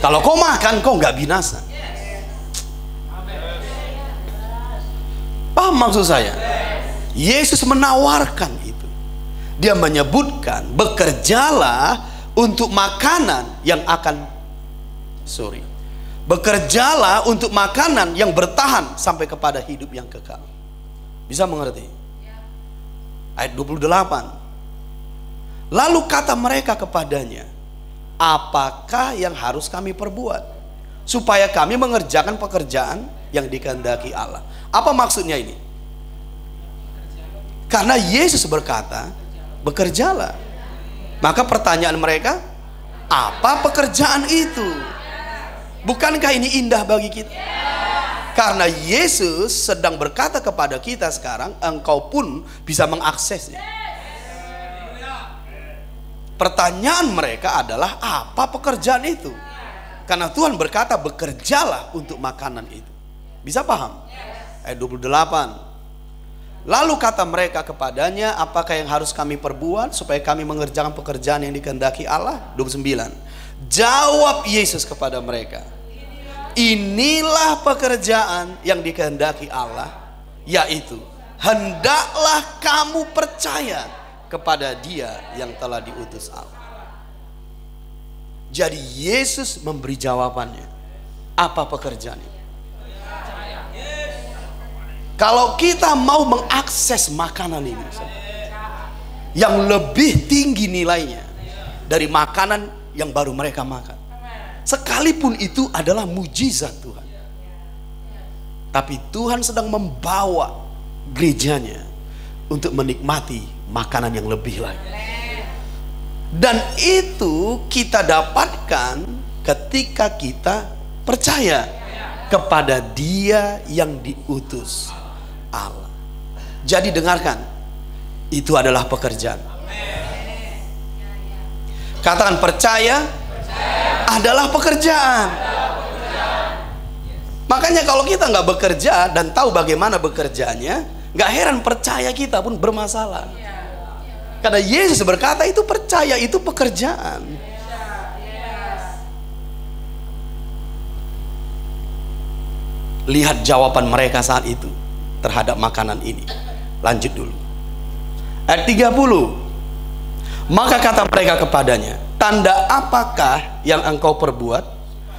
Kalau kau makan, kau nggak binasa. Paham maksud saya? Yesus menawarkan itu. Dia menyebutkan, bekerjalah untuk makanan yang bekerjalah untuk makanan yang bertahan sampai kepada hidup yang kekal. Bisa mengerti? Ayat 28. Lalu kata mereka kepadanya, apakah yang harus kami perbuat supaya kami mengerjakan pekerjaan yang dikehendaki Allah. Apa maksudnya ini? Karena Yesus berkata, bekerjalah. Maka pertanyaan mereka, apa pekerjaan itu? Bukankah ini indah bagi kita? Karena Yesus sedang berkata kepada kita sekarang, engkau pun bisa mengaksesnya. Pertanyaan mereka adalah, apa pekerjaan itu? Karena Tuhan berkata, bekerjalah untuk makanan itu. Bisa paham? Ayat 28. Lalu kata mereka kepadanya, apakah yang harus kami perbuat supaya kami mengerjakan pekerjaan yang dikehendaki Allah? 29. Jawab Yesus kepada mereka, inilah pekerjaan yang dikehendaki Allah, yaitu hendaklah kamu percaya kepada Dia yang telah diutus Allah. Jadi Yesus memberi jawabannya. Apa pekerjaan itu? Kalau kita mau mengakses makanan ini yang lebih tinggi nilainya dari makanan yang baru mereka makan, sekalipun itu adalah mujizat Tuhan, tapi Tuhan sedang membawa gerejanya untuk menikmati makanan yang lebih lagi. Dan itu kita dapatkan ketika kita percaya kepada Dia yang diutus Allah. Jadi dengarkan, itu adalah pekerjaan. Katakan, percaya adalah pekerjaan. Makanya kalau kita nggak bekerja dan tahu bagaimana bekerjanya, nggak heran percaya kita pun bermasalah. Karena Yesus berkata itu percaya, itu pekerjaan. Lihat jawaban mereka saat itu terhadap makanan ini. Lanjut dulu. Ayat 30. Maka kata mereka kepadanya, tanda apakah yang engkau perbuat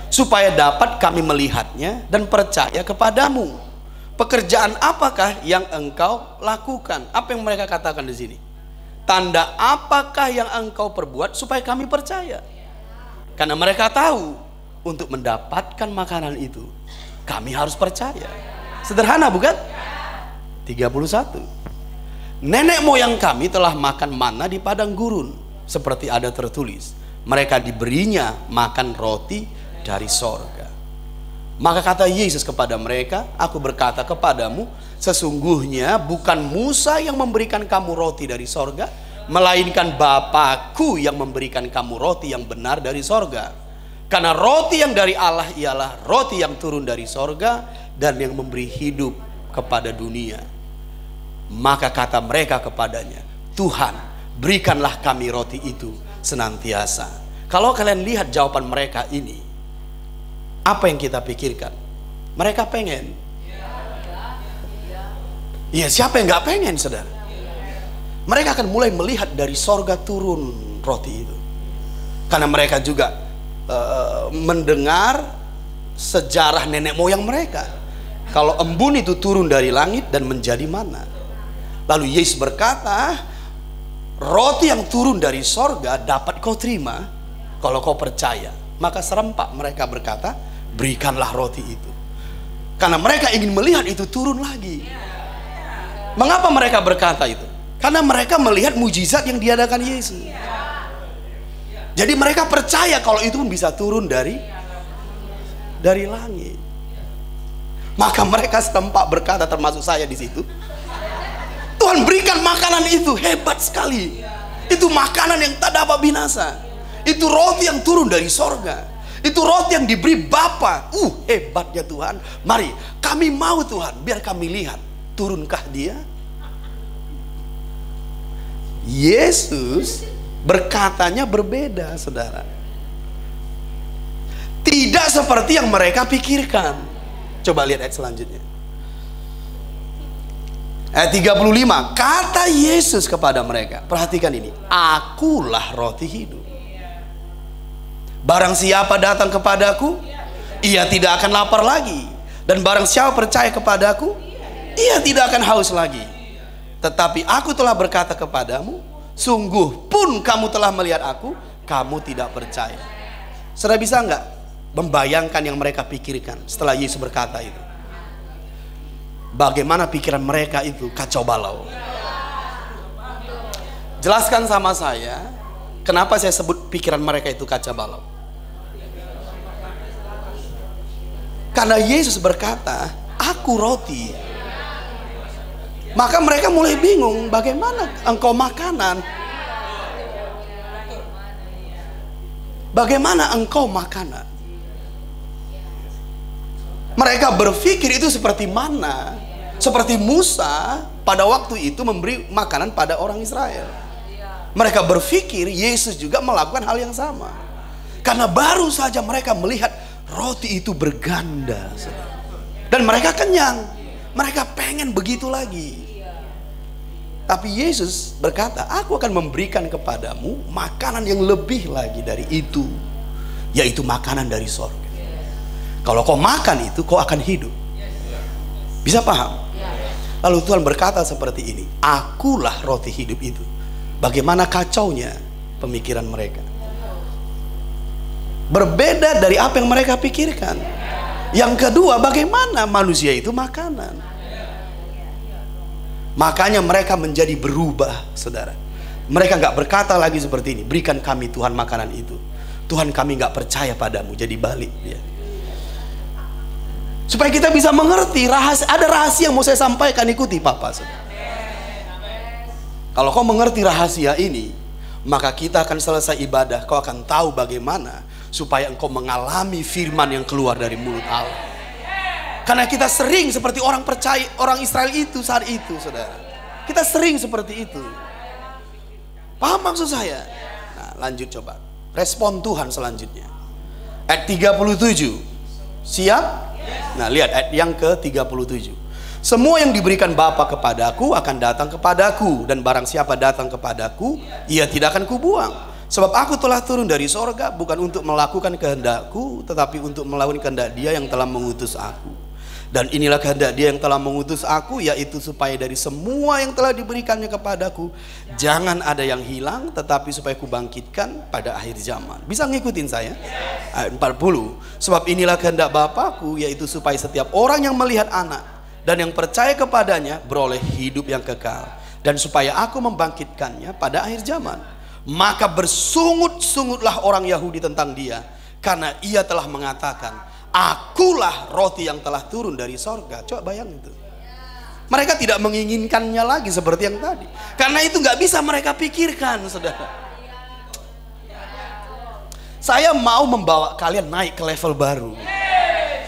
supaya dapat kami melihatnya dan percaya kepadamu? Pekerjaan apakah yang engkau lakukan? Apa yang mereka katakan di sini? Tanda apakah yang engkau perbuat supaya kami percaya? Karena mereka tahu untuk mendapatkan makanan itu kami harus percaya. Sederhana bukan? 31. Nenek moyang kami telah makan manna di padang gurun, seperti ada tertulis, mereka diberinya makan roti dari sorga. Maka kata Yesus kepada mereka, aku berkata kepadamu, sesungguhnya bukan Musa yang memberikan kamu roti dari sorga, melainkan Bapa-Ku yang memberikan kamu roti yang benar dari sorga. Karena roti yang dari Allah ialah roti yang turun dari sorga dan yang memberi hidup kepada dunia. Maka kata mereka kepadanya, Tuhan, berikanlah kami roti itu senantiasa. Kalau kalian lihat jawaban mereka ini, apa yang kita pikirkan? Mereka pengen. Iya, siapa yang gak pengen, saudara? Mereka akan mulai melihat dari sorga turun roti itu. Karena mereka juga mendengar sejarah nenek moyang mereka. Kalau embun itu turun dari langit dan menjadi mana. Lalu Yesus berkata, roti yang turun dari sorga dapat kau terima kalau kau percaya. Maka serempak mereka berkata, berikanlah roti itu. Karena mereka ingin melihat itu turun lagi. Mengapa mereka berkata itu? Karena mereka melihat mujizat yang diadakan Yesus. Jadi mereka percaya kalau itu pun bisa turun dari langit. Maka mereka setempat berkata, termasuk saya di situ, Tuhan berikan makanan itu, hebat sekali. Itu makanan yang tak dapat binasa. Itu roti yang turun dari sorga. Itu roti yang diberi Bapa. Hebat ya Tuhan. Mari kami mau Tuhan, biar kami lihat turunkah Dia. Yesus berkatanya berbeda, saudara. Tidak seperti yang mereka pikirkan. Coba lihat ayat selanjutnya. Ayat 35. Kata Yesus kepada mereka, perhatikan ini, akulah roti hidup. Barang siapa datang kepadaku, ia tidak akan lapar lagi. Dan barang siapa percaya kepadaku, ia tidak akan haus lagi. Tetapi aku telah berkata kepadamu, sungguh pun kamu telah melihat aku, kamu tidak percaya. Saudara bisa nggak membayangkan yang mereka pikirkan setelah Yesus berkata itu? Bagaimana pikiran mereka itu kacau balau. Jelaskan sama saya, kenapa saya sebut pikiran mereka itu kacau balau. Karena Yesus berkata, aku roti. Maka mereka mulai bingung, bagaimana engkau makanan? Bagaimana engkau makanan? Mereka berpikir itu seperti mana? Seperti Musa pada waktu itu memberi makanan pada orang Israel. Mereka berpikir Yesus juga melakukan hal yang sama. Karena baru saja mereka melihat roti itu berganda. Dan mereka kenyang. Mereka pengen begitu lagi. Tapi Yesus berkata, aku akan memberikan kepadamu makanan yang lebih lagi dari itu, yaitu makanan dari sorga. Kalau kau makan itu, kau akan hidup. Bisa paham? Lalu Tuhan berkata seperti ini, akulah roti hidup itu. Bagaimana kacaunya pemikiran mereka. Berbeda dari apa yang mereka pikirkan. Yang kedua, bagaimana manusia itu makanan. Makanya mereka menjadi berubah, saudara. Mereka nggak berkata lagi seperti ini, berikan kami Tuhan makanan itu. Tuhan, kami nggak percaya padamu. Jadi balik dia. Supaya kita bisa mengerti ada rahasia yang mau saya sampaikan, ikuti Papa, saudara. Kalau kau mengerti rahasia ini, maka kita akan selesai ibadah. Kau akan tahu bagaimana supaya engkau mengalami firman yang keluar dari mulut Allah. Karena kita sering seperti orang percaya, orang Israel itu saat itu, saudara. Kita sering seperti itu. Paham maksud saya? Nah, lanjut coba. Respon Tuhan selanjutnya. Ayat 37. Siap? Nah, lihat ayat yang ke-37. Semua yang diberikan Bapa kepadaku akan datang kepadaku, dan barang siapa datang kepadaku, ia tidak akan kubuang. Sebab aku telah turun dari sorga bukan untuk melakukan kehendakku, tetapi untuk melakukan kehendak Dia yang telah mengutus aku. Dan inilah kehendak Dia yang telah mengutus aku, yaitu supaya dari semua yang telah diberikannya kepadaku, jangan ada yang hilang, tetapi supaya kubangkitkan pada akhir zaman. Bisa ngikutin saya? Ayat 40. Sebab inilah kehendak Bapakku, yaitu supaya setiap orang yang melihat anak dan yang percaya kepadanya beroleh hidup yang kekal, dan supaya aku membangkitkannya pada akhir zaman. Maka bersungut-sungutlah orang Yahudi tentang Dia, karena Ia telah mengatakan, akulah roti yang telah turun dari sorga. Coba bayang itu. Mereka tidak menginginkannya lagi seperti yang tadi. Karena itu nggak bisa mereka pikirkan, saudara. Saya mau membawa kalian naik ke level baru.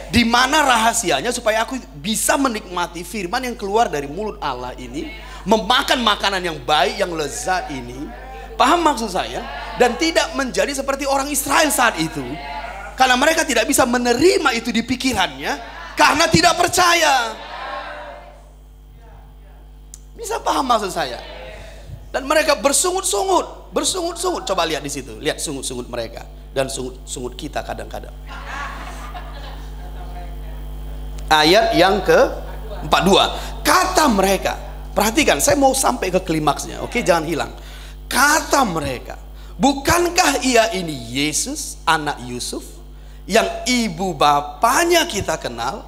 Di mana rahasianya supaya aku bisa menikmati firman yang keluar dari mulut Allah ini, memakan makanan yang baik, yang lezat ini. Paham maksud saya? Dan tidak menjadi seperti orang Israel saat itu. Karena mereka tidak bisa menerima itu di pikirannya, karena tidak percaya. Bisa paham maksud saya? Dan mereka bersungut-sungut, bersungut-sungut. Coba lihat di situ, lihat sungut-sungut mereka dan sungut-sungut kita kadang-kadang. Ayat yang ke-42. Kata mereka, perhatikan, saya mau sampai ke klimaksnya, oke? Jangan hilang. Kata mereka, bukankah ia ini Yesus, anak Yusuf, yang ibu bapanya kita kenal?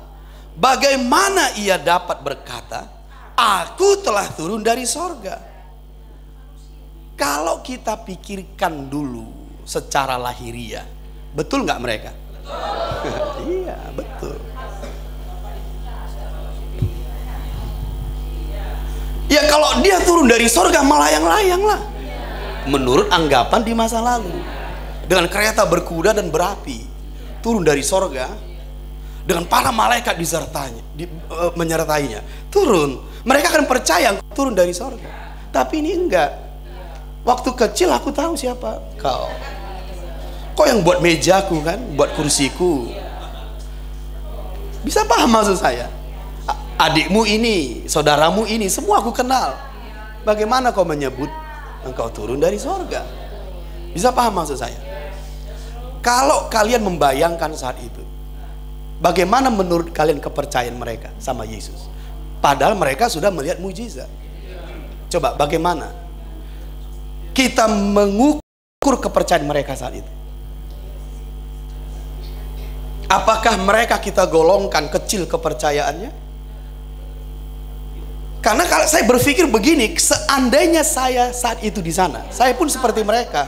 Bagaimana ia dapat berkata, aku telah turun dari sorga? Kalau kita pikirkan dulu secara lahiriah, betul nggak mereka? Betul. Iya, betul. Ya kalau dia turun dari sorga, melayang-layang lah. Menurut anggapan di masa lalu, dengan kereta berkuda dan berapi, turun dari sorga dengan para malaikat menyertainya. Turun, mereka akan percaya turun dari sorga. Tapi ini enggak. Waktu kecil aku tahu siapa kau. Kau yang buat mejaku kan, buat kursiku. Bisa paham maksud saya? Adikmu ini, saudaramu ini, semua aku kenal. Bagaimana kau menyebut engkau turun dari sorga? Bisa paham maksud saya? Kalau kalian membayangkan saat itu, bagaimana menurut kalian kepercayaan mereka sama Yesus? Padahal mereka sudah melihat mujizat. Coba bagaimana kita mengukur kepercayaan mereka saat itu. Apakah mereka kita golongkan kecil kepercayaannya? Karena kalau saya berpikir begini, seandainya saya saat itu di sana, saya pun seperti mereka.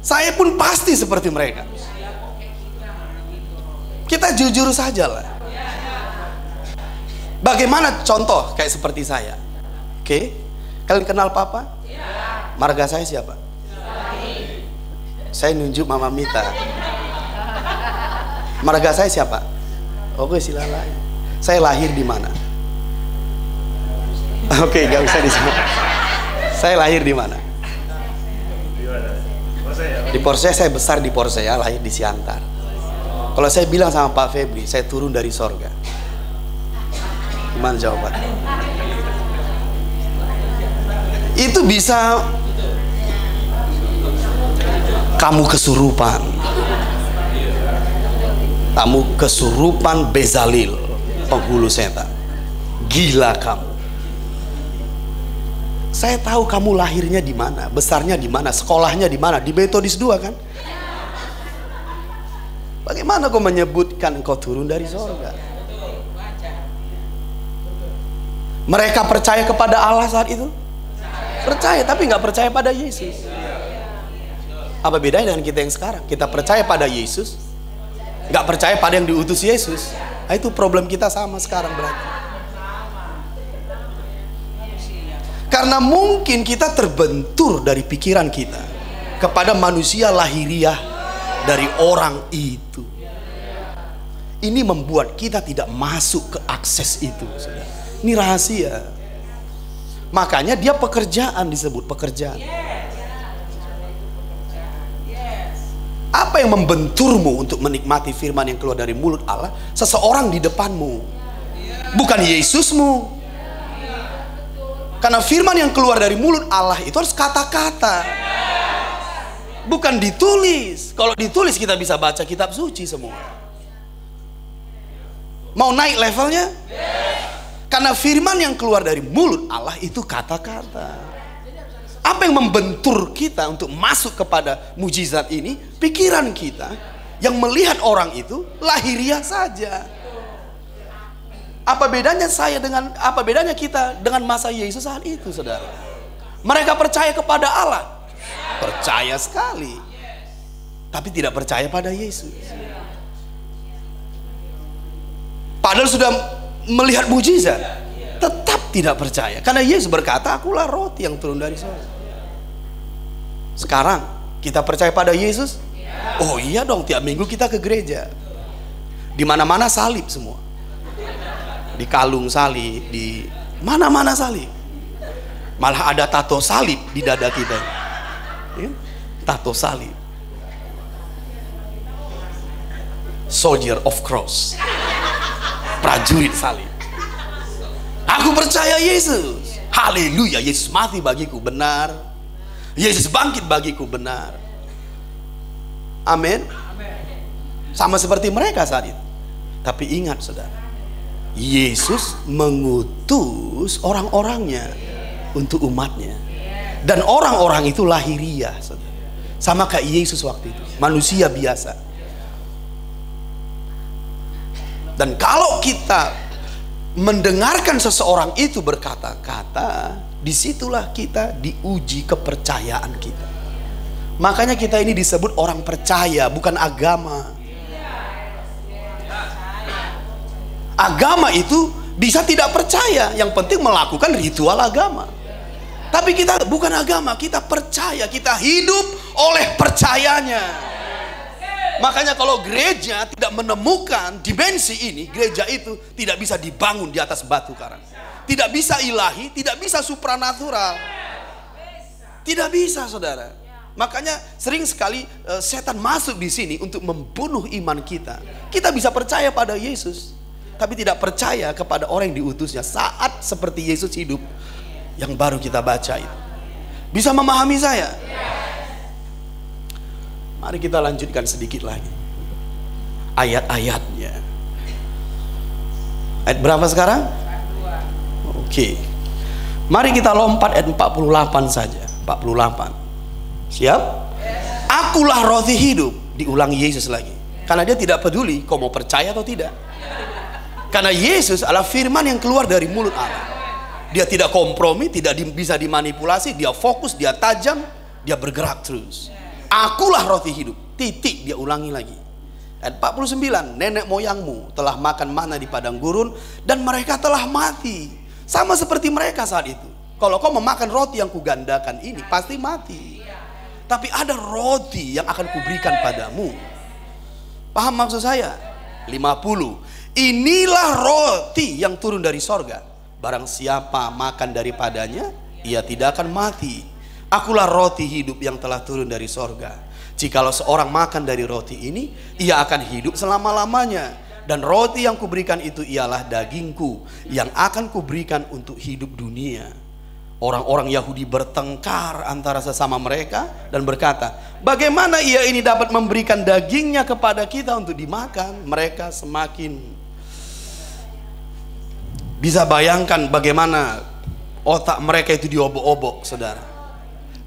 Saya pun pasti seperti mereka. Kita jujur saja lah. Bagaimana contoh kayak seperti saya? Oke, kalian kenal Papa? Marga saya siapa? Saya nunjuk Mama Mita. Marga saya siapa? Oke, silakan. Saya lahir di mana? Oke, gak usah di sana. Saya lahir di mana? Di Porsche. Saya besar di Porsche, ya, lahir di Siantar. Kalau saya bilang sama Pak Febri, saya turun dari sorga, gimana jawabannya? Itu bisa kamu kesurupan. Kamu kesurupan Bezalil, penghulu setan. Gila kamu. Saya tahu kamu lahirnya di mana, besarnya di mana, sekolahnya di mana, di Metodis 2 kan? Bagaimana kau menyebutkan engkau turun dari sorga? Mereka percaya kepada Allah saat itu? Percaya, tapi nggak percaya pada Yesus. Apa bedanya dengan kita yang sekarang? Kita percaya pada Yesus, nggak percaya pada yang diutus Yesus. Nah, itu problem kita sama sekarang berarti. Karena mungkin kita terbentur dari pikiran kita kepada manusia lahiriah dari orang itu. Ini membuat kita tidak masuk ke akses itu. Ini rahasia. Makanya dia pekerjaan, disebut pekerjaan. Apa yang membenturmu untuk menikmati firman yang keluar dari mulut Allah? Seseorang di depanmu, bukan Yesusmu. Karena firman yang keluar dari mulut Allah itu harus kata-kata, bukan ditulis. Kalau ditulis kita bisa baca kitab suci semua. Mau naik levelnya? Karena firman yang keluar dari mulut Allah itu kata-kata. Apa yang membentur kita untuk masuk kepada mujizat ini? Pikiran kita yang melihat orang itu lahiriah saja. Apa bedanya apa bedanya kita dengan masa Yesus saat itu, saudara? Mereka percaya kepada Allah, percaya sekali, tapi tidak percaya pada Yesus. Padahal sudah melihat mujizat, tetap tidak percaya. Karena Yesus berkata, akulah roti yang turun dari surga. Sekarang kita percaya pada Yesus? Oh iya dong, tiap minggu kita ke gereja. Di mana-mana salib semua. Di kalung salib, di mana-mana salib. Malah ada tato salib di dada kita. Ya? Tato salib. Soldier of cross. Prajurit salib. Aku percaya Yesus. Haleluya, Yesus mati bagiku, benar. Yesus bangkit bagiku, benar. Amin. Sama seperti mereka saat itu. Tapi ingat, saudara, Yesus mengutus orang-orangnya untuk umatnya. Dan orang-orang itu lahiriah, saudara. Sama kayak Yesus waktu itu, manusia biasa. Dan kalau kita mendengarkan seseorang itu berkata-kata, disitulah kita diuji kepercayaan kita. Makanya kita ini disebut orang percaya, bukan agama. Agama itu bisa tidak percaya, yang penting melakukan ritual agama. Tapi kita bukan agama, kita percaya, kita hidup oleh percayanya. Makanya kalau gereja tidak menemukan dimensi ini, gereja itu tidak bisa dibangun di atas batu karang. Tidak bisa ilahi, tidak bisa supranatural. Tidak bisa, saudara. Makanya sering sekali setan masuk di sini untuk membunuh iman kita. Kita bisa percaya pada Yesus, tapi tidak percaya kepada orang yang diutusnya. Saat seperti Yesus hidup, yang baru kita baca itu. Bisa memahami saya? Mari kita lanjutkan sedikit lagi ayat-ayatnya. Ayat berapa sekarang? Oke. Mari kita lompat ayat 48 saja. 48. Siap? Akulah roti hidup. Diulangi Yesus lagi. Karena dia tidak peduli kau mau percaya atau tidak. Karena Yesus adalah firman yang keluar dari mulut Allah. Dia tidak kompromi, tidak bisa dimanipulasi. Dia fokus, dia tajam, dia bergerak terus. Akulah roti hidup. Titik, dia ulangi lagi. Ayat 49, nenek moyangmu telah makan mana di padang gurun dan mereka telah mati. Sama seperti mereka saat itu. Kalau kau memakan roti yang kugandakan ini, pasti mati. Tapi ada roti yang akan kuberikan padamu. Paham maksud saya? 50. Inilah roti yang turun dari sorga. Barang siapa makan daripadanya, ia tidak akan mati. Akulah roti hidup yang telah turun dari sorga. Jikalau seorang makan dari roti ini, ia akan hidup selama-lamanya. Dan roti yang kuberikan itu ialah dagingku yang akan kuberikan untuk hidup dunia. Orang-orang Yahudi bertengkar antara sesama mereka dan berkata, bagaimana ia ini dapat memberikan dagingnya kepada kita untuk dimakan? Mereka semakin bisa bayangkan bagaimana otak mereka itu diobok-obok, saudara.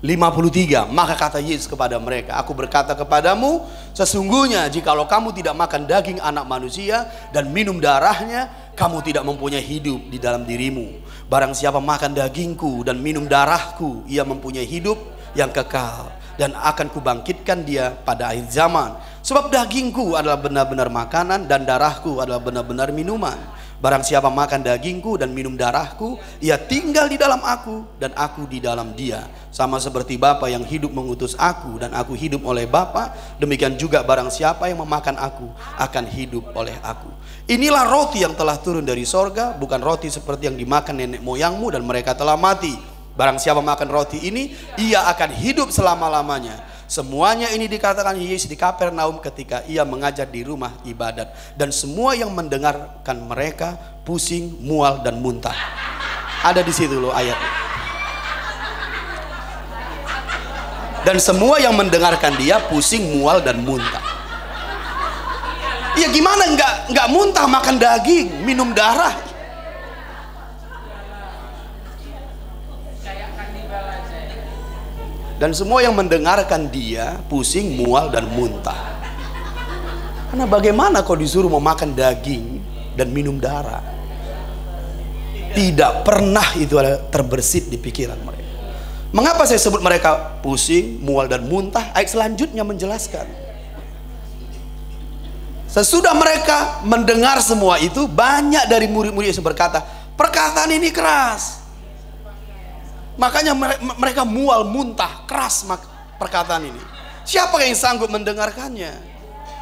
53, maka kata Yesus kepada mereka, aku berkata kepadamu, sesungguhnya jikalau kamu tidak makan daging anak manusia dan minum darahnya, kamu tidak mempunyai hidup di dalam dirimu. Barang siapa makan dagingku dan minum darahku, ia mempunyai hidup yang kekal, dan akan kubangkitkan dia pada akhir zaman. Sebab dagingku adalah benar-benar makanan dan darahku adalah benar-benar minuman. Barang siapa makan dagingku dan minum darahku, ia tinggal di dalam aku dan aku di dalam dia. Sama seperti Bapa yang hidup mengutus aku dan aku hidup oleh Bapa, demikian juga barang siapa yang memakan aku akan hidup oleh aku. Inilah roti yang telah turun dari sorga, bukan roti seperti yang dimakan nenek moyangmu dan mereka telah mati. Barang siapa makan roti ini, ia akan hidup selama-lamanya. Semuanya ini dikatakan Yesus di Kapernaum ketika ia mengajar di rumah ibadat. Dan semua yang mendengarkan mereka pusing, mual, dan muntah. Ada di situ loh ayatnya. Dan semua yang mendengarkan dia pusing, mual, dan muntah. Ya gimana nggak muntah makan daging, minum darah? Dan semua yang mendengarkan dia pusing, mual, dan muntah. Karena bagaimana kau disuruh memakan daging dan minum darah? Tidak pernah itu ada terbersit di pikiran mereka. Mengapa saya sebut mereka pusing, mual, dan muntah? Ayat selanjutnya menjelaskan. Sesudah mereka mendengar semua itu, banyak dari murid-murid Yesus berkata, perkataan ini keras. Makanya mereka mual, muntah, keras perkataan ini. Siapa yang sanggup mendengarkannya?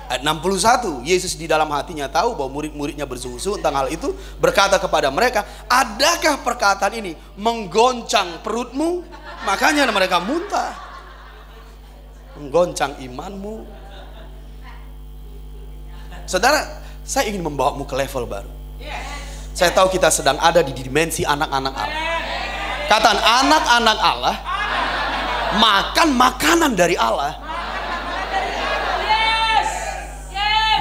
Ayat 61, Yesus di dalam hatinya tahu bahwa murid-muridnya bersungut-sungut tentang hal itu, berkata kepada mereka, adakah perkataan ini menggoncang perutmu? Makanya mereka muntah. Menggoncang imanmu. Saudara, saya ingin membawamu ke level baru. Saya tahu kita sedang ada di dimensi anak-anak Allah. Katakan anak-anak Allah makan makanan dari Allah.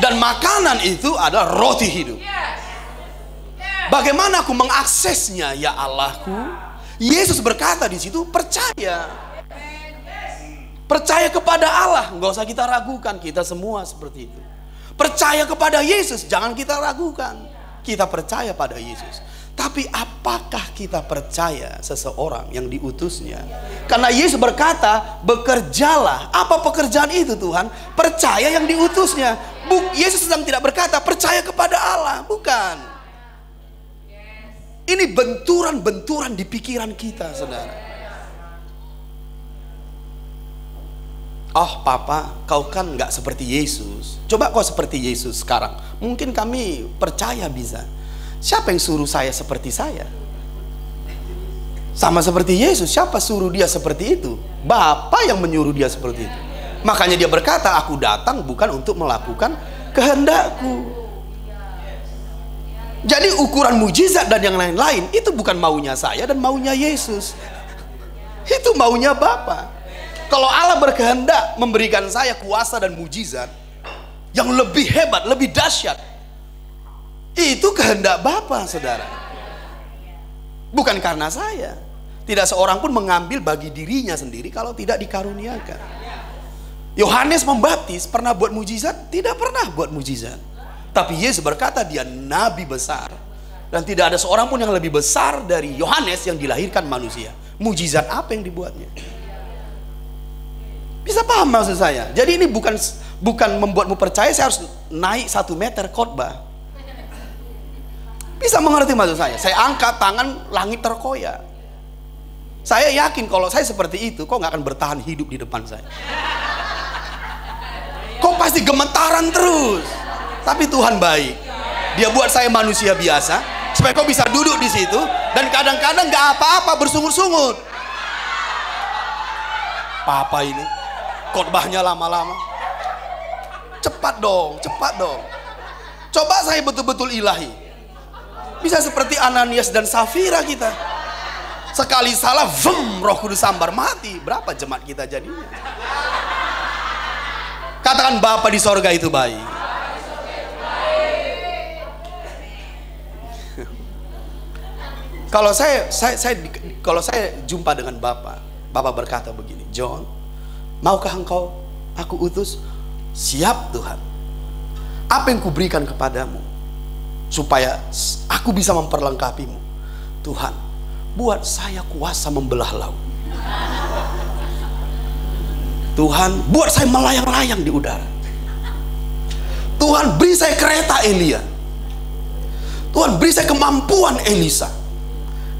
Dan makanan itu adalah roti hidup. Bagaimana aku mengaksesnya ya Allahku? Yesus berkata di situ, percaya. Percaya kepada Allah, nggak usah kita ragukan. Kita semua seperti itu. Percaya kepada Yesus, jangan kita ragukan. Kita percaya pada Yesus. Tapi apakah kita percaya seseorang yang diutusnya? Karena Yesus berkata, bekerjalah. Apa pekerjaan itu Tuhan? Percaya yang diutusnya. Yesus sedang tidak berkata percaya kepada Allah. Bukan. Ini benturan-benturan di pikiran kita, saudara. Oh Papa, kau kan nggak seperti Yesus. Coba kau seperti Yesus sekarang. Mungkin kami percaya bisa. Siapa yang suruh saya seperti saya? Sama seperti Yesus, siapa suruh dia seperti itu? Bapa yang menyuruh dia seperti itu. Makanya dia berkata, aku datang bukan untuk melakukan kehendakku. Jadi ukuran mujizat dan yang lain-lain itu bukan maunya saya dan maunya Yesus. Itu maunya Bapa. Kalau Allah berkehendak memberikan saya kuasa dan mujizat yang lebih hebat, lebih dahsyat, itu kehendak Bapa, saudara. Bukan karena saya. Tidak seorang pun mengambil bagi dirinya sendiri kalau tidak dikaruniakan. Yohanes Pembaptis pernah buat mujizat? Tidak pernah buat mujizat. Tapi Yesus berkata dia nabi besar. Dan tidak ada seorang pun yang lebih besar dari Yohanes yang dilahirkan manusia. Mujizat apa yang dibuatnya? Bisa paham maksud saya? Jadi ini bukan membuatmu percaya saya harus naik 1 meter khotbah. Bisa mengerti maksud saya? Saya angkat tangan, langit terkoyak. Saya yakin kalau saya seperti itu, kok nggak akan bertahan hidup di depan saya. Kok pasti gemetaran terus. Tapi Tuhan baik. Dia buat saya manusia biasa supaya kau bisa duduk di situ dan kadang-kadang nggak apa-apa bersungut-sungut. Apa ini? Khotbahnya lama-lama. Cepat dong, cepat dong. Coba saya betul-betul ilahi. Bisa seperti Ananias dan Safira kita. Sekali salah, Roh Kudus sambar, mati. Berapa jemaat kita jadinya? Katakan Bapa di sorga itu baik. Kalau saya jumpa dengan Bapak berkata begini, John, maukah engkau aku utus? Siap Tuhan. Apa yang kuberikan kepadamu supaya aku bisa memperlengkapimu? Tuhan, buat saya kuasa membelah laut. Tuhan, buat saya melayang-layang di udara. Tuhan, beri saya kereta Elia. Tuhan, beri saya kemampuan Elisa.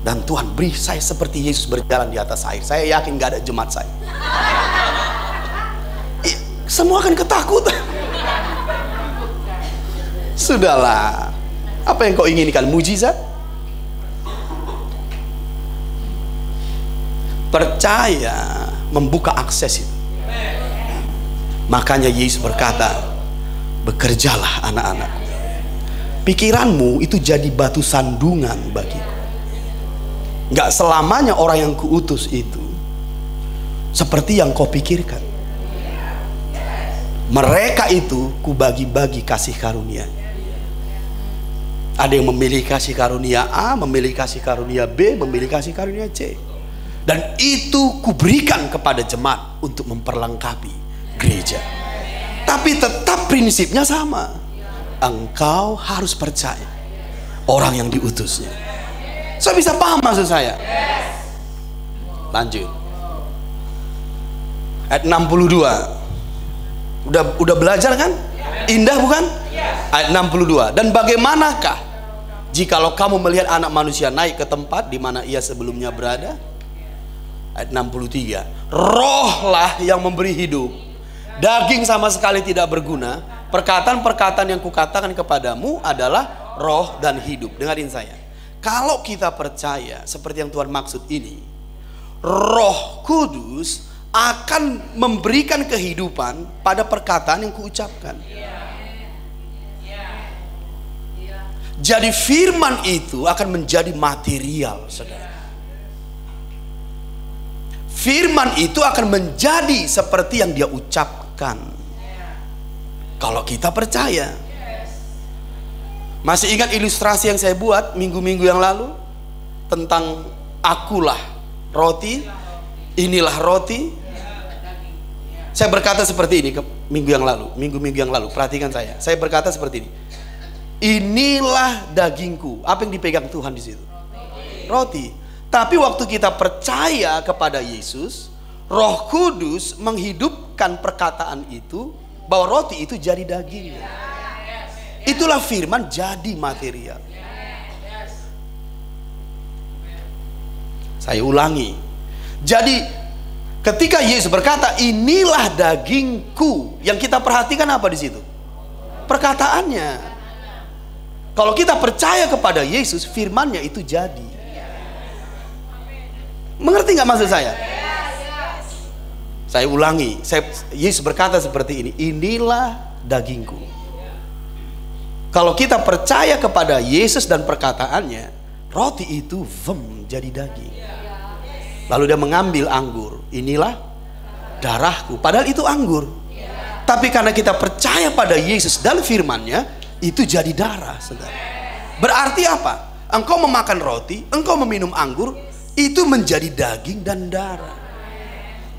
Dan Tuhan, beri saya seperti Yesus berjalan di atas air. Saya yakin gak ada jemaat saya. Semua akan ketakutan. Sudahlah. Apa yang kau inginkan? Mujizat? Percaya membuka akses itu. Makanya Yesus berkata, bekerjalah anak-anakku. Pikiranmu itu jadi batu sandungan bagiku. Gak selamanya orang yang kuutus itu seperti yang kau pikirkan. Mereka itu kubagi-bagi kasih karunia. Ada yang memilih kasih karunia A, memilih kasih karunia B, memilih kasih karunia C. Dan itu kuberikan kepada jemaat untuk memperlengkapi gereja. Tapi tetap prinsipnya sama. Engkau harus percaya orang yang diutusnya. Saya bisa paham maksud saya. Lanjut. Ayat 62. Udah belajar kan? Indah bukan? Ayat 62. Dan bagaimanakah jikalau kamu melihat anak manusia naik ke tempat di mana ia sebelumnya berada? Ayat 63. Rohlah yang memberi hidup. Daging sama sekali tidak berguna. Perkataan-perkataan yang kukatakan kepadamu adalah roh dan hidup. Dengarin saya. Kalau kita percaya seperti yang Tuhan maksud ini, Roh Kudus akan memberikan kehidupan pada perkataan yang kuucapkan. Jadi firman itu akan menjadi material, saudara. Firman itu akan menjadi seperti yang dia ucapkan. Kalau kita percaya. Masih ingat ilustrasi yang saya buat minggu-minggu yang lalu tentang akulah roti, inilah roti. Saya berkata seperti ini minggu-minggu yang lalu. Perhatikan saya. Saya berkata seperti ini. Inilah dagingku. Apa yang dipegang Tuhan di situ? Roti. Tapi waktu kita percaya kepada Yesus, Roh Kudus menghidupkan perkataan itu bahwa roti itu jadi dagingnya. Itulah firman jadi material. Saya ulangi. Jadi ketika Yesus berkata inilah dagingku, yang kita perhatikan apa di situ? Perkataannya. Kalau kita percaya kepada Yesus, firmannya itu jadi. Mengerti nggak maksud saya? Saya ulangi. Yesus berkata seperti ini. Inilah dagingku. Kalau kita percaya kepada Yesus dan perkataannya, roti itu jadi daging. Lalu dia mengambil anggur. Inilah darahku. Padahal itu anggur. Tapi karena kita percaya pada Yesus dan firmannya, itu jadi darah, saudara. Berarti apa? Engkau memakan roti, engkau meminum anggur, itu menjadi daging dan darah.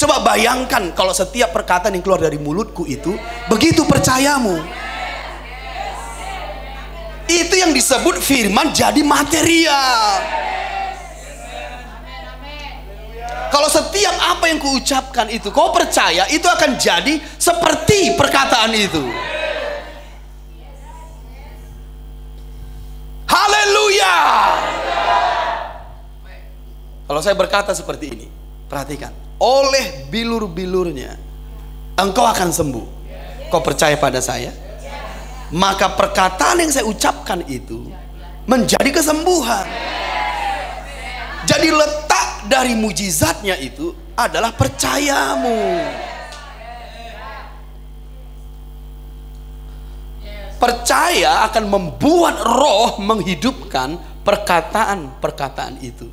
Coba bayangkan kalau setiap perkataan yang keluar dari mulutku itu begitu percayamu. Itu yang disebut firman jadi material. Kalau setiap apa yang kuucapkan itu kau percaya, itu akan jadi seperti perkataan itu. Haleluya. Kalau saya berkata seperti ini, perhatikan, oleh bilur-bilurnya engkau akan sembuh. Kau percaya pada saya? Maka perkataan yang saya ucapkan itu menjadi kesembuhan. Jadi letak dari mujizatnya itu adalah percayamu. Percaya akan membuat roh menghidupkan perkataan-perkataan itu.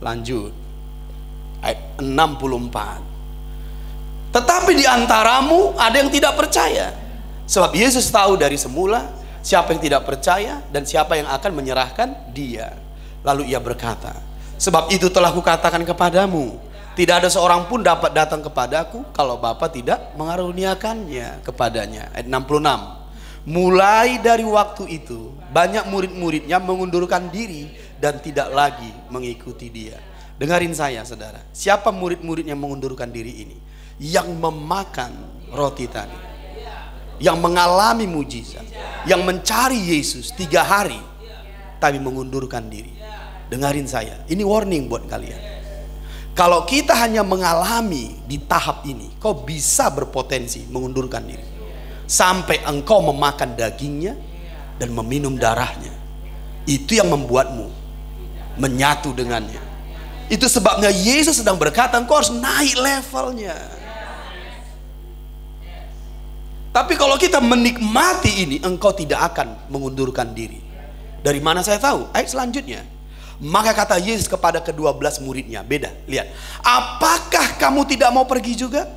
Lanjut ayat 64. Tetapi di antaramu ada yang tidak percaya. Sebab Yesus tahu dari semula siapa yang tidak percaya dan siapa yang akan menyerahkan dia. Lalu ia berkata, sebab itu telah kukatakan kepadamu, tidak ada seorang pun dapat datang kepadaku kalau Bapa tidak mengaruniakannya kepadanya. Ayat 66. Mulai dari waktu itu banyak murid-muridnya mengundurkan diri dan tidak lagi mengikuti dia. Dengarin saya saudara, siapa murid-murid yang mengundurkan diri ini? Yang memakan roti tadi, yang mengalami mujizat, yang mencari Yesus 3 hari tapi mengundurkan diri. Dengarin saya, ini warning buat kalian. Kalau kita hanya mengalami di tahap ini, kau bisa berpotensi mengundurkan diri sampai engkau memakan dagingnya dan meminum darahnya. Itu yang membuatmu menyatu dengannya. Itu sebabnya Yesus sedang berkata engkau harus naik levelnya. Tapi kalau kita menikmati ini, engkau tidak akan mengundurkan diri. Dari mana saya tahu? Ayat selanjutnya. Maka kata Yesus kepada ke-12 muridnya, beda, lihat. Apakah kamu tidak mau pergi juga?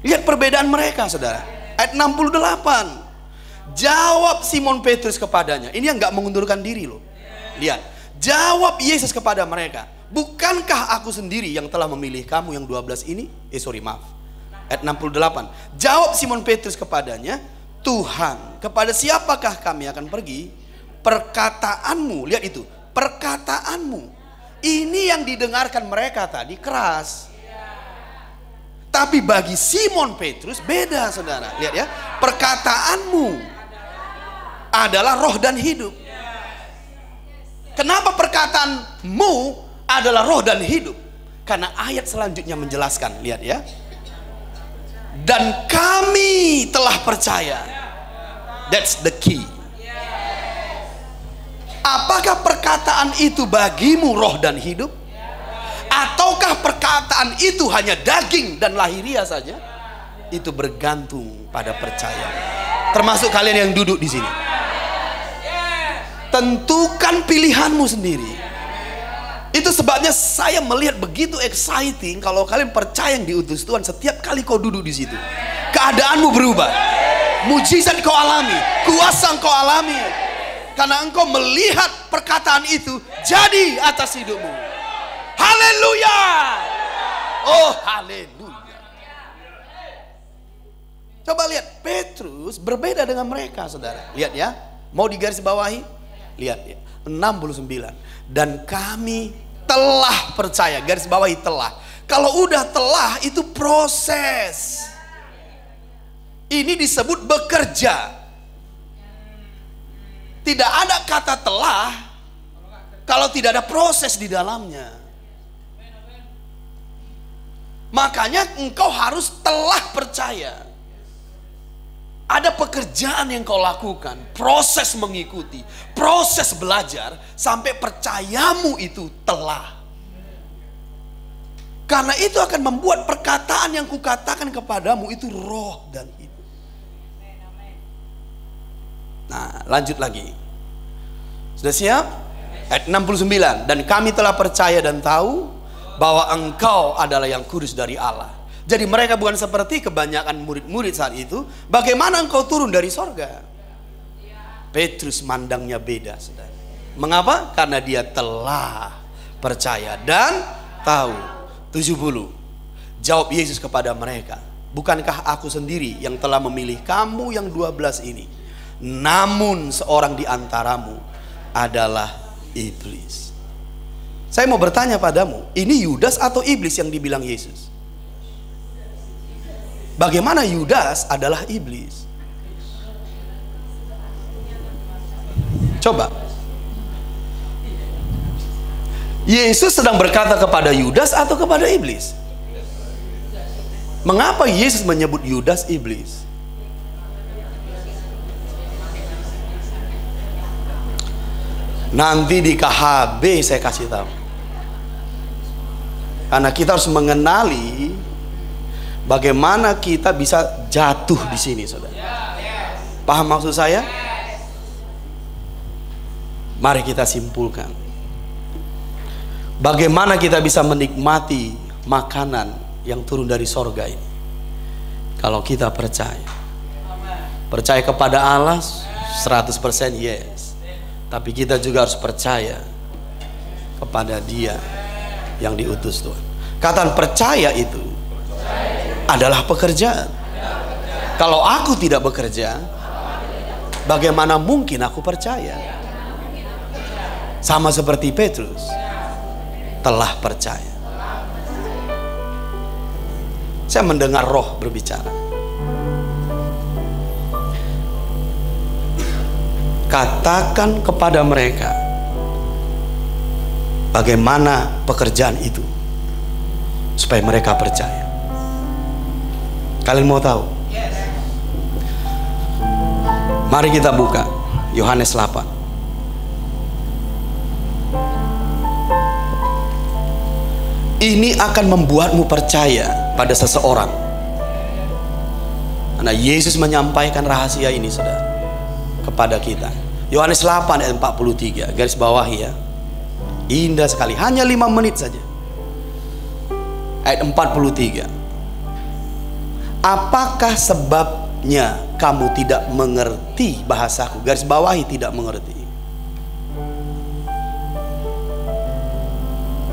Lihat perbedaan mereka saudara. Ayat 68. Jawab Simon Petrus kepadanya. Ini yang gak mengundurkan diri loh. Lihat. Jawab Yesus kepada mereka. Bukankah aku sendiri yang telah memilih kamu yang 12 ini? Maaf. Ayat 68. Jawab Simon Petrus kepadanya, Tuhan, kepada siapakah kami akan pergi? Perkataanmu, lihat itu, perkataanmu. Ini yang didengarkan mereka tadi keras. Tapi bagi Simon Petrus beda saudara. Lihat ya, perkataanmu adalah roh dan hidup. Kenapa perkataanmu adalah roh dan hidup? Karena ayat selanjutnya menjelaskan, lihat ya. Dan kami telah percaya. That's the key. Apakah perkataan itu bagimu roh dan hidup? Ataukah perkataan itu hanya daging dan lahiriah saja? Itu bergantung pada percaya. Termasuk kalian yang duduk di sini. Tentukan pilihanmu sendiri. Itu sebabnya saya melihat begitu exciting kalau kalian percaya yang diutus Tuhan. Setiap kali kau duduk di situ, keadaanmu berubah. Mujizat kau alami, kuasa kau alami. Karena engkau melihat perkataan itu jadi atas hidupmu. Haleluya. Oh haleluya. Coba lihat, Petrus berbeda dengan mereka saudara. Lihat ya, mau digaris bawahi. Lihat ya, 69. Dan kami telah percaya, garis bawahi telah. Kalau udah telah itu proses. Ini disebut bekerja. Tidak ada kata telah kalau tidak ada proses di dalamnya. Makanya engkau harus telah percaya. Ada pekerjaan yang kau lakukan, proses mengikuti, proses belajar sampai percayamu itu telah. Karena itu akan membuat perkataan yang kukatakan kepadamu itu roh dan hidup. Nah, lanjut lagi. Sudah siap? Ayat 69. Dan kami telah percaya dan tahu bahwa engkau adalah yang kudus dari Allah. Jadi mereka bukan seperti kebanyakan murid-murid saat itu. Bagaimana engkau turun dari sorga? Petrus mandangnya beda saudara. Mengapa? Karena dia telah percaya dan tahu. 70. Jawab Yesus kepada mereka, bukankah aku sendiri yang telah memilih kamu yang 12 ini? Namun seorang di antaramu adalah iblis. Saya mau bertanya padamu, ini Yudas atau iblis yang dibilang Yesus? Bagaimana Yudas adalah iblis? Coba. Yesus sedang berkata kepada Yudas atau kepada iblis? Mengapa Yesus menyebut Yudas iblis? Nanti di KHB saya kasih tahu. Karena kita harus mengenali bagaimana kita bisa jatuh di sini, saudara. Paham maksud saya? Mari kita simpulkan. Bagaimana kita bisa menikmati makanan yang turun dari sorga ini? Kalau kita percaya. Percaya kepada Allah 100% yes. Tapi kita juga harus percaya kepada Dia yang diutus Tuhan. Kata percaya itu adalah pekerjaan. Kalau aku tidak bekerja, bagaimana mungkin aku percaya? Sama seperti Petrus telah percaya. Saya mendengar Roh berbicara. Katakan kepada mereka bagaimana pekerjaan itu supaya mereka percaya. Kalian mau tahu? Mari kita buka Yohanes 8. Ini akan membuatmu percaya pada seseorang. Karena Yesus menyampaikan rahasia ini, saudara, kepada kita. Yohanes 8 ayat 43, garis bawahi ya. Indah sekali, hanya 5 menit saja. Ayat 43. Apakah sebabnya kamu tidak mengerti bahasaku? Garis bawahi, tidak mengerti.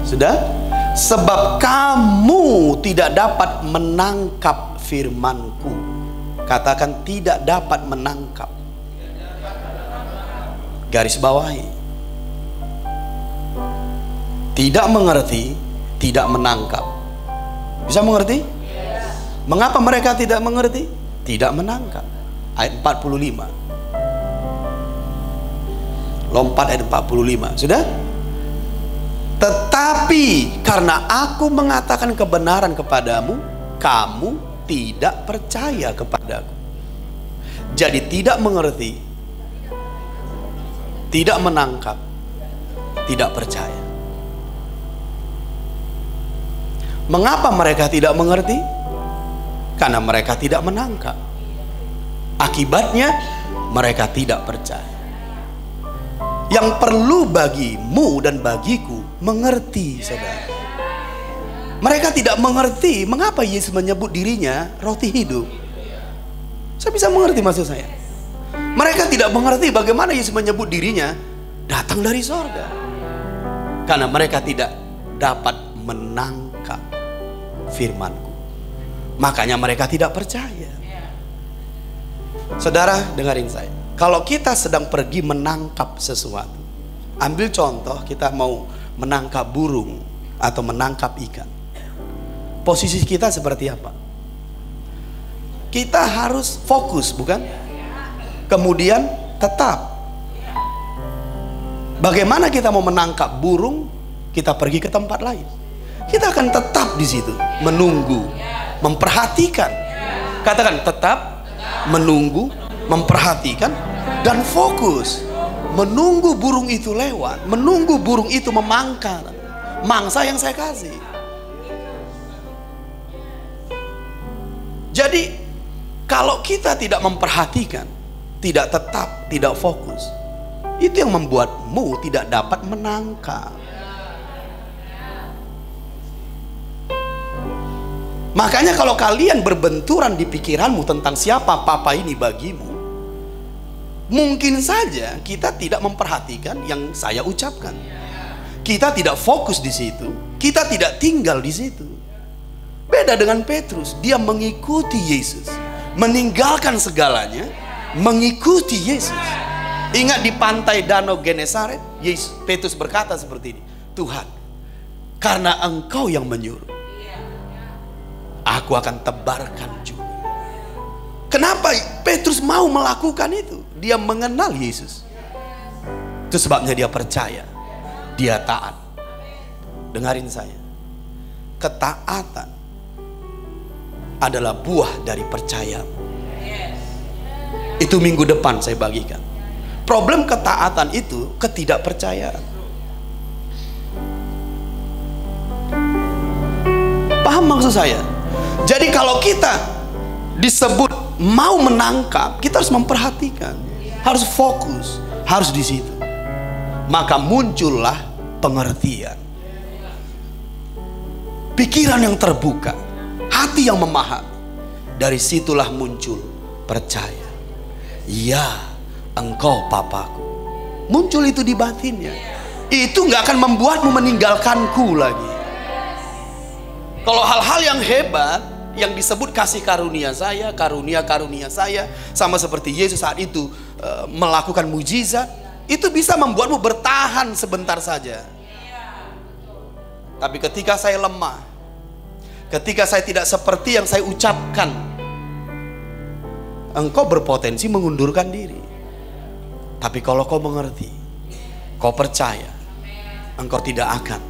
Sudah? Sebab kamu tidak dapat menangkap firmanku. Katakan tidak dapat menangkap. Garis bawahi. Tidak mengerti, tidak menangkap. Bisa mengerti? Mengapa mereka tidak mengerti? Tidak menangkap. Ayat 45. Lompat ayat 45. Sudah? Tetapi karena aku mengatakan kebenaran kepadamu, kamu tidak percaya kepadaku. Jadi tidak mengerti, tidak menangkap, tidak percaya. Mengapa mereka tidak mengerti? Karena mereka tidak menangkap. Akibatnya mereka tidak percaya. Yang perlu bagimu dan bagiku mengerti, saudara. Mereka tidak mengerti mengapa Yesus menyebut dirinya roti hidup. Saya bisa mengerti maksud saya. Mereka tidak mengerti bagaimana Yesus menyebut dirinya datang dari sorga. Karena mereka tidak dapat menangkap firman-Ku. Makanya mereka tidak percaya. Saudara, dengarin saya. Kalau kita sedang pergi menangkap sesuatu, ambil contoh kita mau menangkap burung atau menangkap ikan. Posisi kita seperti apa? Kita harus fokus, bukan? Kemudian tetap. Bagaimana kita mau menangkap burung? Kita pergi ke tempat lain. Kita akan tetap di situ, menunggu, memperhatikan. Katakan tetap, menunggu, memperhatikan, dan fokus. Menunggu burung itu lewat, menunggu burung itu memangkar mangsa yang saya kasih. Jadi kalau kita tidak memperhatikan, tidak tetap, tidak fokus, itu yang membuatmu tidak dapat menangkap. Makanya kalau kalian berbenturan di pikiranmu tentang siapa papa ini bagimu, mungkin saja kita tidak memperhatikan yang saya ucapkan. Kita tidak fokus di situ, kita tidak tinggal di situ. Beda dengan Petrus, dia mengikuti Yesus, meninggalkan segalanya, mengikuti Yesus. Ingat di pantai Danau Genesaret, Petrus berkata seperti ini, Tuhan, karena Engkau yang menyuruh, aku akan tebarkan juga. Kenapa Petrus mau melakukan itu? Dia mengenal Yesus. Itu sebabnya dia percaya, dia taat. Dengarin saya, ketaatan adalah buah dari percaya. Itu minggu depan saya bagikan. Problem ketaatan itu ketidakpercayaan. Paham maksud saya? Jadi kalau kita disebut mau menangkap, kita harus memperhatikan, harus fokus, harus di situ. Maka muncullah pengertian, pikiran yang terbuka, hati yang memahami. Dari situlah muncul percaya. Ya, Engkau Papaku. Muncul itu di batinnya. Itu nggak akan membuatmu meninggalkanku lagi. Kalau hal-hal yang hebat yang disebut kasih karunia saya, karunia saya, sama seperti Yesus saat itu melakukan mujizat, itu bisa membuatmu bertahan sebentar saja. Tapi ketika saya lemah, ketika saya tidak seperti yang saya ucapkan, engkau berpotensi mengundurkan diri. Tapi kalau kau mengerti, kau percaya, engkau tidak akan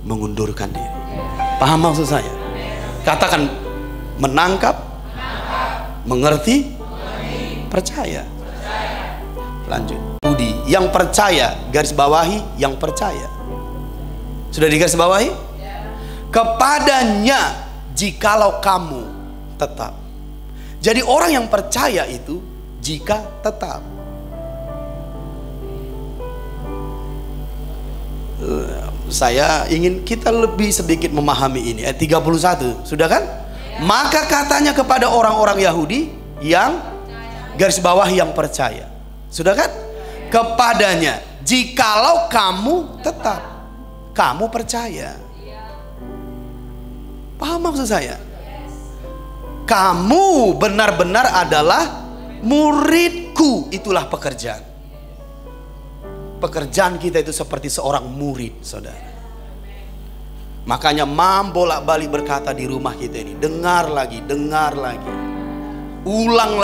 mengundurkan diri. Paham maksud saya? Katakan, menangkap, mengerti, percaya. Lanjut. Budi, yang percaya, garis bawahi yang percaya. Sudah digaris bawahi? Kepadanya jikalau kamu tetap. Jadi orang yang percaya itu jika tetap. Saya ingin kita lebih sedikit memahami ini. Ayat 31, sudah kan? Maka katanya kepada orang-orang Yahudi yang garis bawah yang percaya. Sudah kan? Kepadanya, jikalau kamu tetap, kamu percaya. Paham maksud saya? Kamu benar-benar adalah muridku. Itulah pekerjaan. Pekerjaan kita itu seperti seorang murid, saudara. Makanya Mam bolak-balik berkata di rumah kita ini, dengar lagi, ulang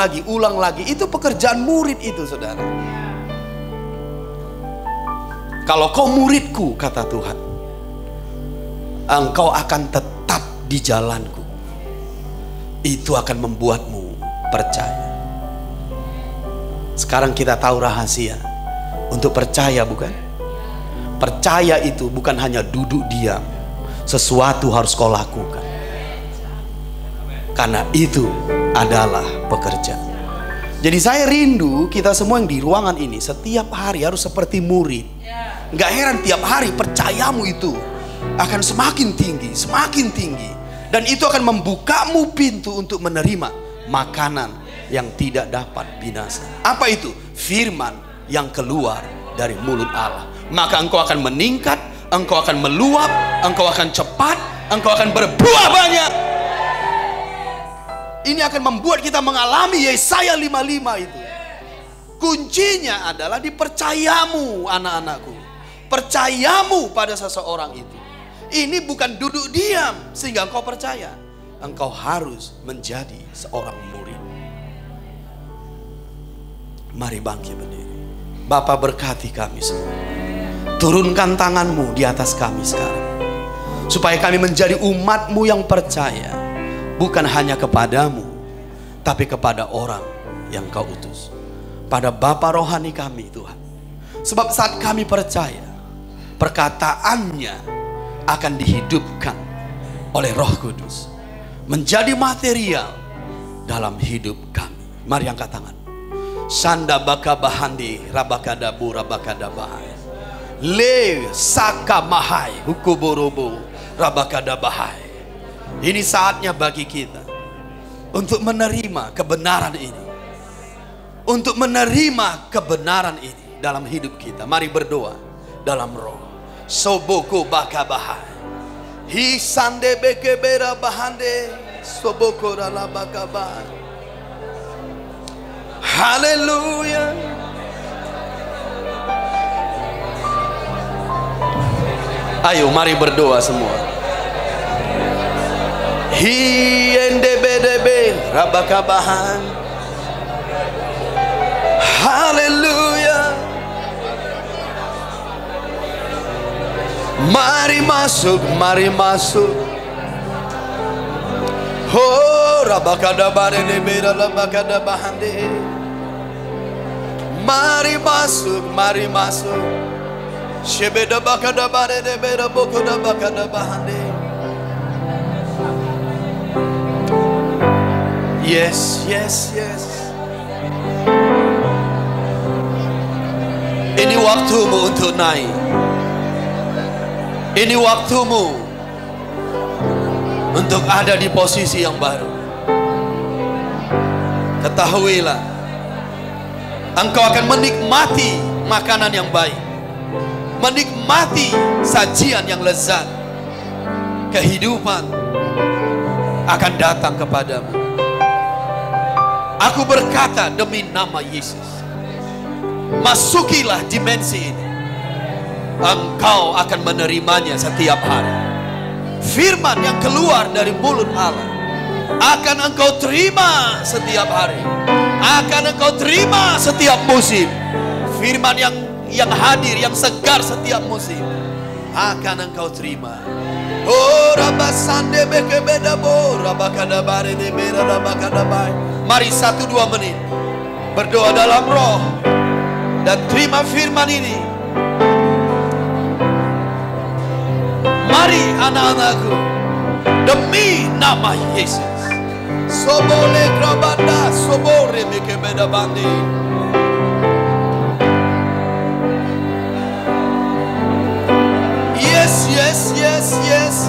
lagi. Itu pekerjaan murid itu, saudara. Kalau kau muridku, kata Tuhan, engkau akan tetap di jalanku. Itu akan membuatmu percaya. Sekarang kita tahu rahasia untuk percaya, bukan? Percaya itu bukan hanya duduk diam. Sesuatu harus kau lakukan. Karena itu adalah pekerjaan. Jadi saya rindu kita semua yang di ruangan ini setiap hari harus seperti murid. Gak heran tiap hari percayamu itu akan semakin tinggi. Dan itu akan membukamu pintu untuk menerima makanan yang tidak dapat binasa. Apa itu? Firman yang keluar dari mulut Allah. Maka engkau akan meningkat, engkau akan meluap, engkau akan cepat, engkau akan berbuah banyak. Ini akan membuat kita mengalami Yesaya 55 itu. Kuncinya adalah dipercayamu, anak-anakku. Percayamu pada seseorang itu. Ini bukan duduk diam sehingga engkau percaya. Engkau harus menjadi seorang murid. Mari bangkit berdiri. Bapa, berkati kami semua. Turunkan tanganmu di atas kami sekarang, supaya kami menjadi umatmu yang percaya, bukan hanya kepadamu, tapi kepada orang yang kau utus. Pada Bapa rohani kami, Tuhan. Sebab saat kami percaya, perkataannya akan dihidupkan oleh Roh Kudus, menjadi material dalam hidup kami. Mari angkat tangan. Sanda baka bahandi rabakadabu rabakadabahai le saka mahai hukuborobo rabakadabahai. Ini saatnya bagi kita untuk menerima kebenaran ini, untuk menerima kebenaran ini dalam hidup kita. Mari berdoa dalam roh. Soboko bakabaha. Hisande bekebera bahande. Soboko ralabakaba. Haleluya. Ayo mari berdoa semua. Hiendebedebe rabakabahan. Haleluya. Mari masuk, mari masuk. Oh rabakadabare debera rabakadabahande. Mari masuk, mari masuk. Shebeda bakadabare debera bokoda bakadabahande. Yes, yes, yes. Ini waktumu untuk naik. Ini waktumu untuk ada di posisi yang baru. Ketahuilah, engkau akan menikmati makanan yang baik, menikmati sajian yang lezat. Kehidupan akan datang kepadamu. Aku berkata demi nama Yesus, masukilah dimensi ini. Engkau akan menerimanya setiap hari. Firman yang keluar dari mulut Allah akan engkau terima setiap hari, akan engkau terima setiap musim. Firman yang hadir, yang segar setiap musim, akan engkau terima. Oh rabasande bekebedabo rabakadabare debera rabakadabai. Mari 1-2 menit berdoa dalam roh dan terima firman ini. Mari anak-anakku, demi nama Yesus. Sobole krabanda, sobore bekebeda bandi. Yes, yes, yes, yes, yes.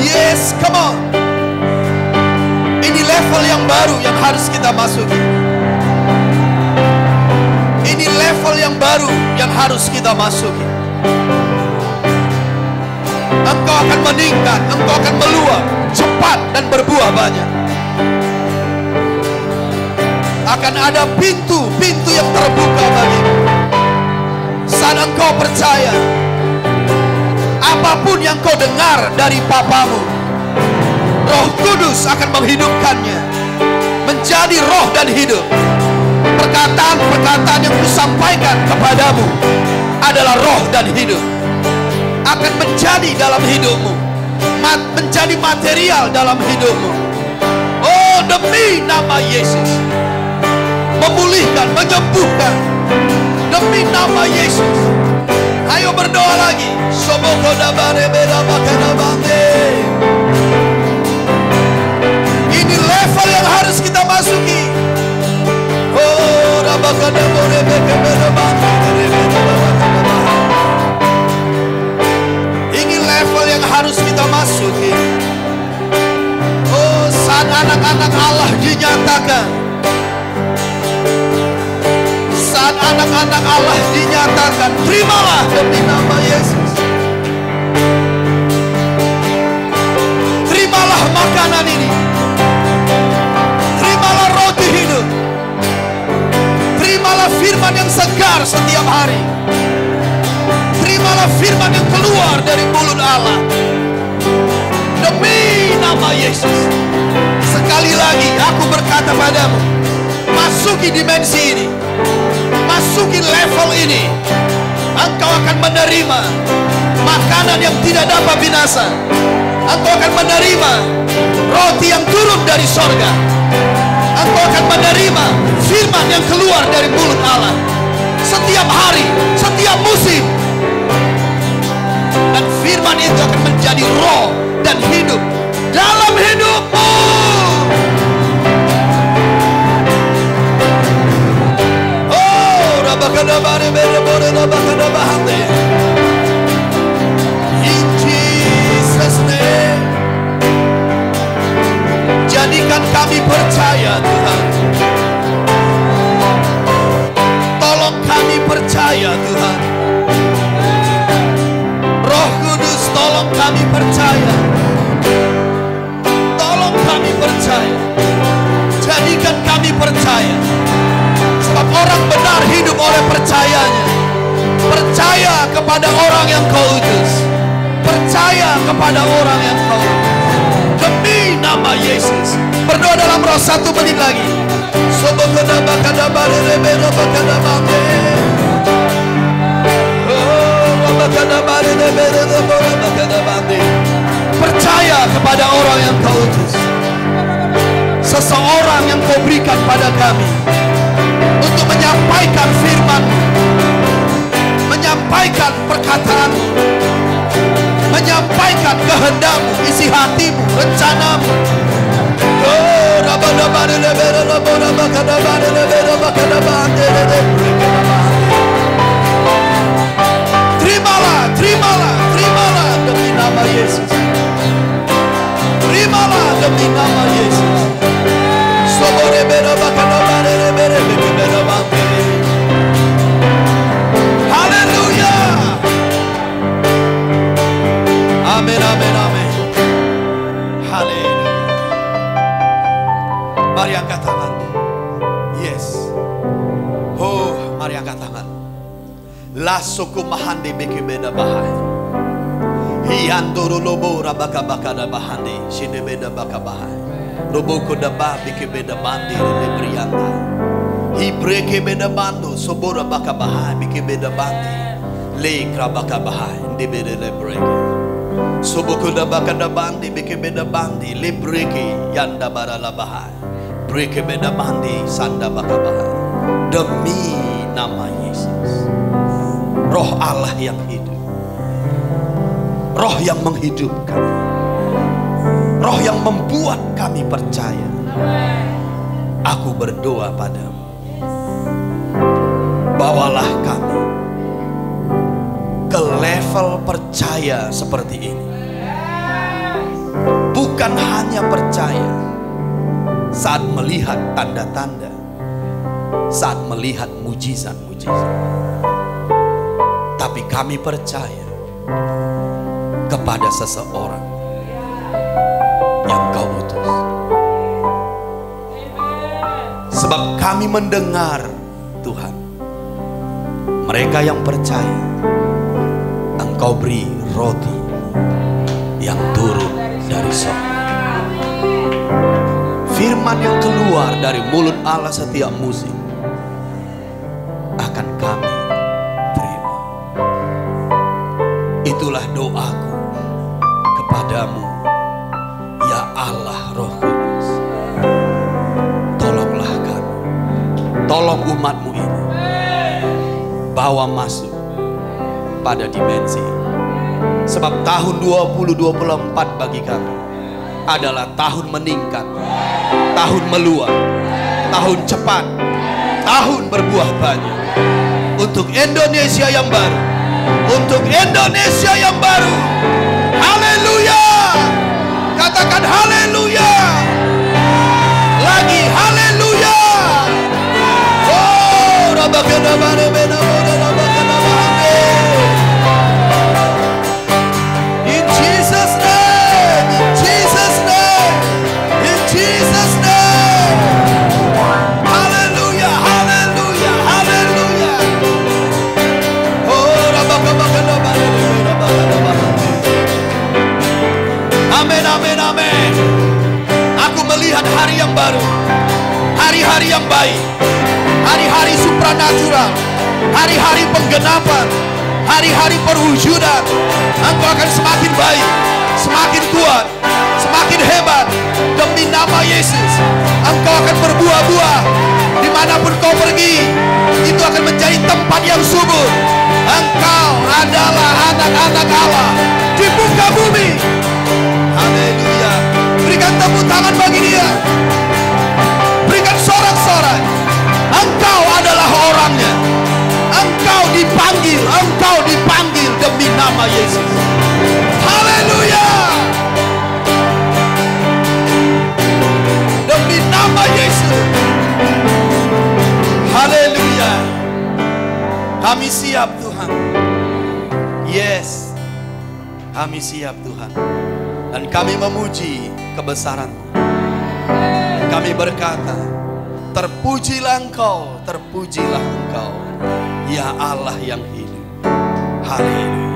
Yes, come on. Ini level yang baru yang harus kita masuki. Ini level yang baru yang harus kita masuki. Engkau akan meningkat, engkau akan meluap cepat dan berbuah banyak. Akan ada pintu-pintu yang terbuka bagimu. Saat engkau percaya, apapun yang kau dengar dari papamu, Roh Kudus akan menghidupkannya menjadi roh dan hidup. Perkataan-perkataan yang kusampaikan kepadamu adalah roh dan hidup. Akan menjadi dalam hidupmu, menjadi material dalam hidupmu. Oh, demi nama Yesus, memulihkan, menyembuhkan, demi nama Yesus. Ayo berdoa lagi. Ini level yang harus kita masuki. Oh, ini level yang harus kita masuki. Oh, saat anak-anak Allah dinyatakan, saat anak-anak Allah dinyatakan, terimalah demi nama Yesus. Terimalah makanan ini. Terimalah roti hidup. Terimalah firman yang segar setiap hari. Terimalah firman yang keluar dari mulut Allah. Demi nama Yesus. Sekali lagi aku berkata padamu, masuki dimensi ini, masuki level ini. Engkau akan menerima makanan yang tidak dapat binasa. Engkau akan menerima roti yang turun dari sorga. Engkau akan menerima firman yang keluar dari mulut Allah setiap hari, setiap musim. Dan firman itu akan menjadi roh dan hidup dalam hidupmu. In Jesus' name, jadikan kami percaya. Tolong kami percaya. Jadikan kami percaya. Sebab orang benar hidup oleh percayanya. Percaya kepada orang yang Kau utus. Percaya kepada orang yang Kau utus. Demi nama Yesus. Berdoa dalam roh 1 menit lagi. Percaya kepada orang yang Kau utus. Seseorang yang Kau berikan pada kami untuk menyampaikan firman-Mu, menyampaikan perkataan-Mu, menyampaikan kehendak-Mu, isi hati-Mu, rencana-Mu. Terimalah, terimalah, terimalah demi nama Yesus. Terimalah demi nama Yesus. Haleluya. Amin, amin, amin. Haleluya. Mari angkat tangan. Yes. Oh, mari angkat tangan. La suku mahandi beki beda bahai. Hianduru lobo rabaka bakada bahandi. Sini beda baka bahai. Lobo kodaba beki beda bandi lebrianta. Hibreke beda bando sobora baka bahai beki beda bandi. Le krabaka bahai ndi beda lebreke. Soboko da baka da bandi beki beda bandi lebreke yanda barala bahai. Breke beda bandi sanda baka bahai. Demi nama Yesus. Roh Allah yang hidup. Roh yang menghidupkan. Roh yang membuat kami percaya. Aku berdoa padamu. Bawalah kami ke level percaya seperti ini. Bukan hanya percaya saat melihat tanda-tanda, saat melihat mujizat-mujizat, tapi kami percaya kepada seseorang yang Kau utus. Sebab kami mendengar, Tuhan, mereka yang percaya Engkau beri roti yang turun dari sorga. Firman yang keluar dari mulut Allah setiap musim akan kami terima. Itulah doaku kepadamu, ya Allah Roh Kudus. Tolonglah kami, tolong umat-Mu ini, bawa masuk pada dimensi. Sebab tahun 2024 bagi kami adalah tahun meningkat, tahun meluap, tahun cepat, tahun berbuah banyak. Untuk Indonesia yang baru, untuk Indonesia yang baru. Haleluya. Katakan haleluya. Lagi haleluya. Oh, rabakana bare bena ora rabakana bare. In Jesus name, in Jesus name, in Jesus name. Haleluya, haleluya, haleluya. Oh, rabakana bare bena bare. Amin, amin, amin. Aku melihat hari yang baru, hari-hari yang baik, hari-hari supranatural, hari-hari penggenapan, hari-hari perwujudan. Engkau akan semakin baik, semakin kuat, semakin hebat. Demi nama Yesus, engkau akan berbuah-buah. Dimanapun kau pergi, itu akan menjadi tempat yang subur. Engkau adalah anak-anak Allah di muka bumi. Haleluya. Berikan tepuk tangan bagi Dia. Berikan sorak-sorai. Engkau adalah orangnya. Engkau dipanggil demi nama Yesus. Haleluya. Demi nama Yesus. Haleluya. Kami siap, Tuhan. Yes. Kami siap Tuhan. Dan kami memuji kebesaran-Mu. Kami berkata, terpujilah Engkau, terpujilah Engkau, ya Allah yang hidup. Haleluya.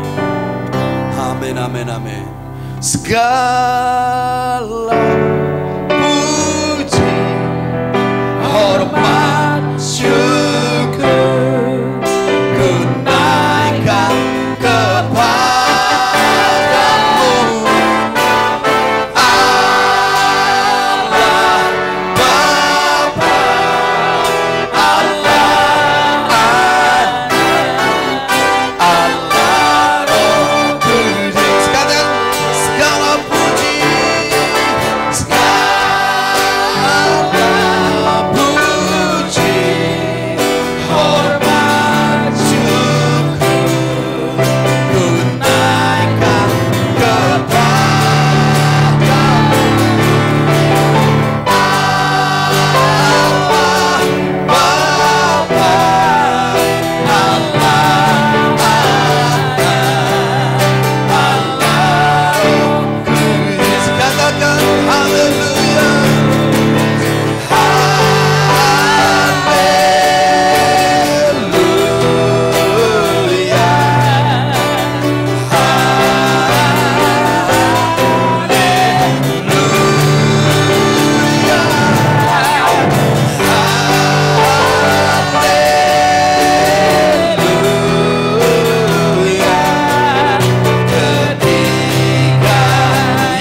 Amin, amin, amin. Segala puji, hormat, syukur ku naikkan kepadamu, Allah Bapa, Allah Anak, Allah Roh Kudus. Katakan segala puji, segala puji, hormat, syukur ku naikkan kepadamu, Allah Bapa, Allah Anak, Allah Roh Kudus. Katakan haleluya, haleluya, haleluya. Ketika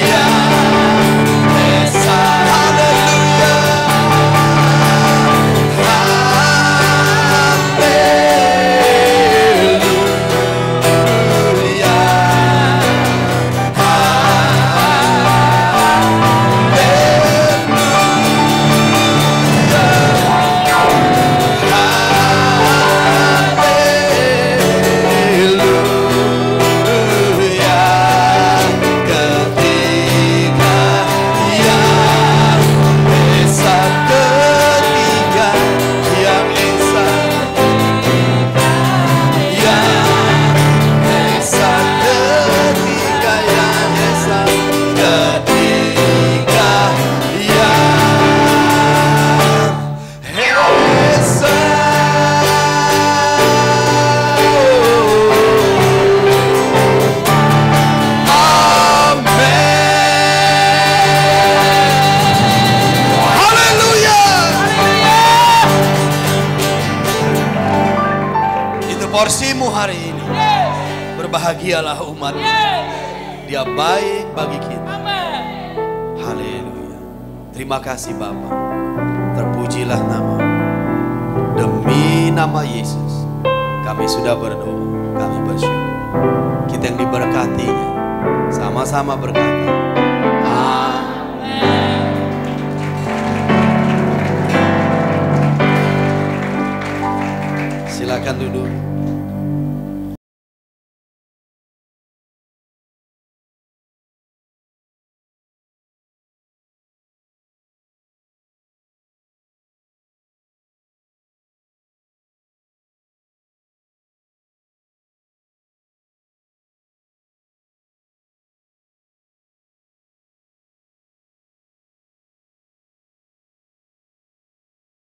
yang esa, haleluya, haleluya, haleluya. Ketika yang esa, ketika yang esa, yang esa, ketika yang esa, ketika yang esa. Haleluya. Itu porsimu hari ini. Berbahagialah umat. Dia baik bagi kita. Haleluya. Terima kasih Bapa. Terpujilah nama. Demi nama Yesus kami sudah berdoa, kami bersyukur. Kita yang diberkatinya sama-sama berkata amin. Silakan duduk.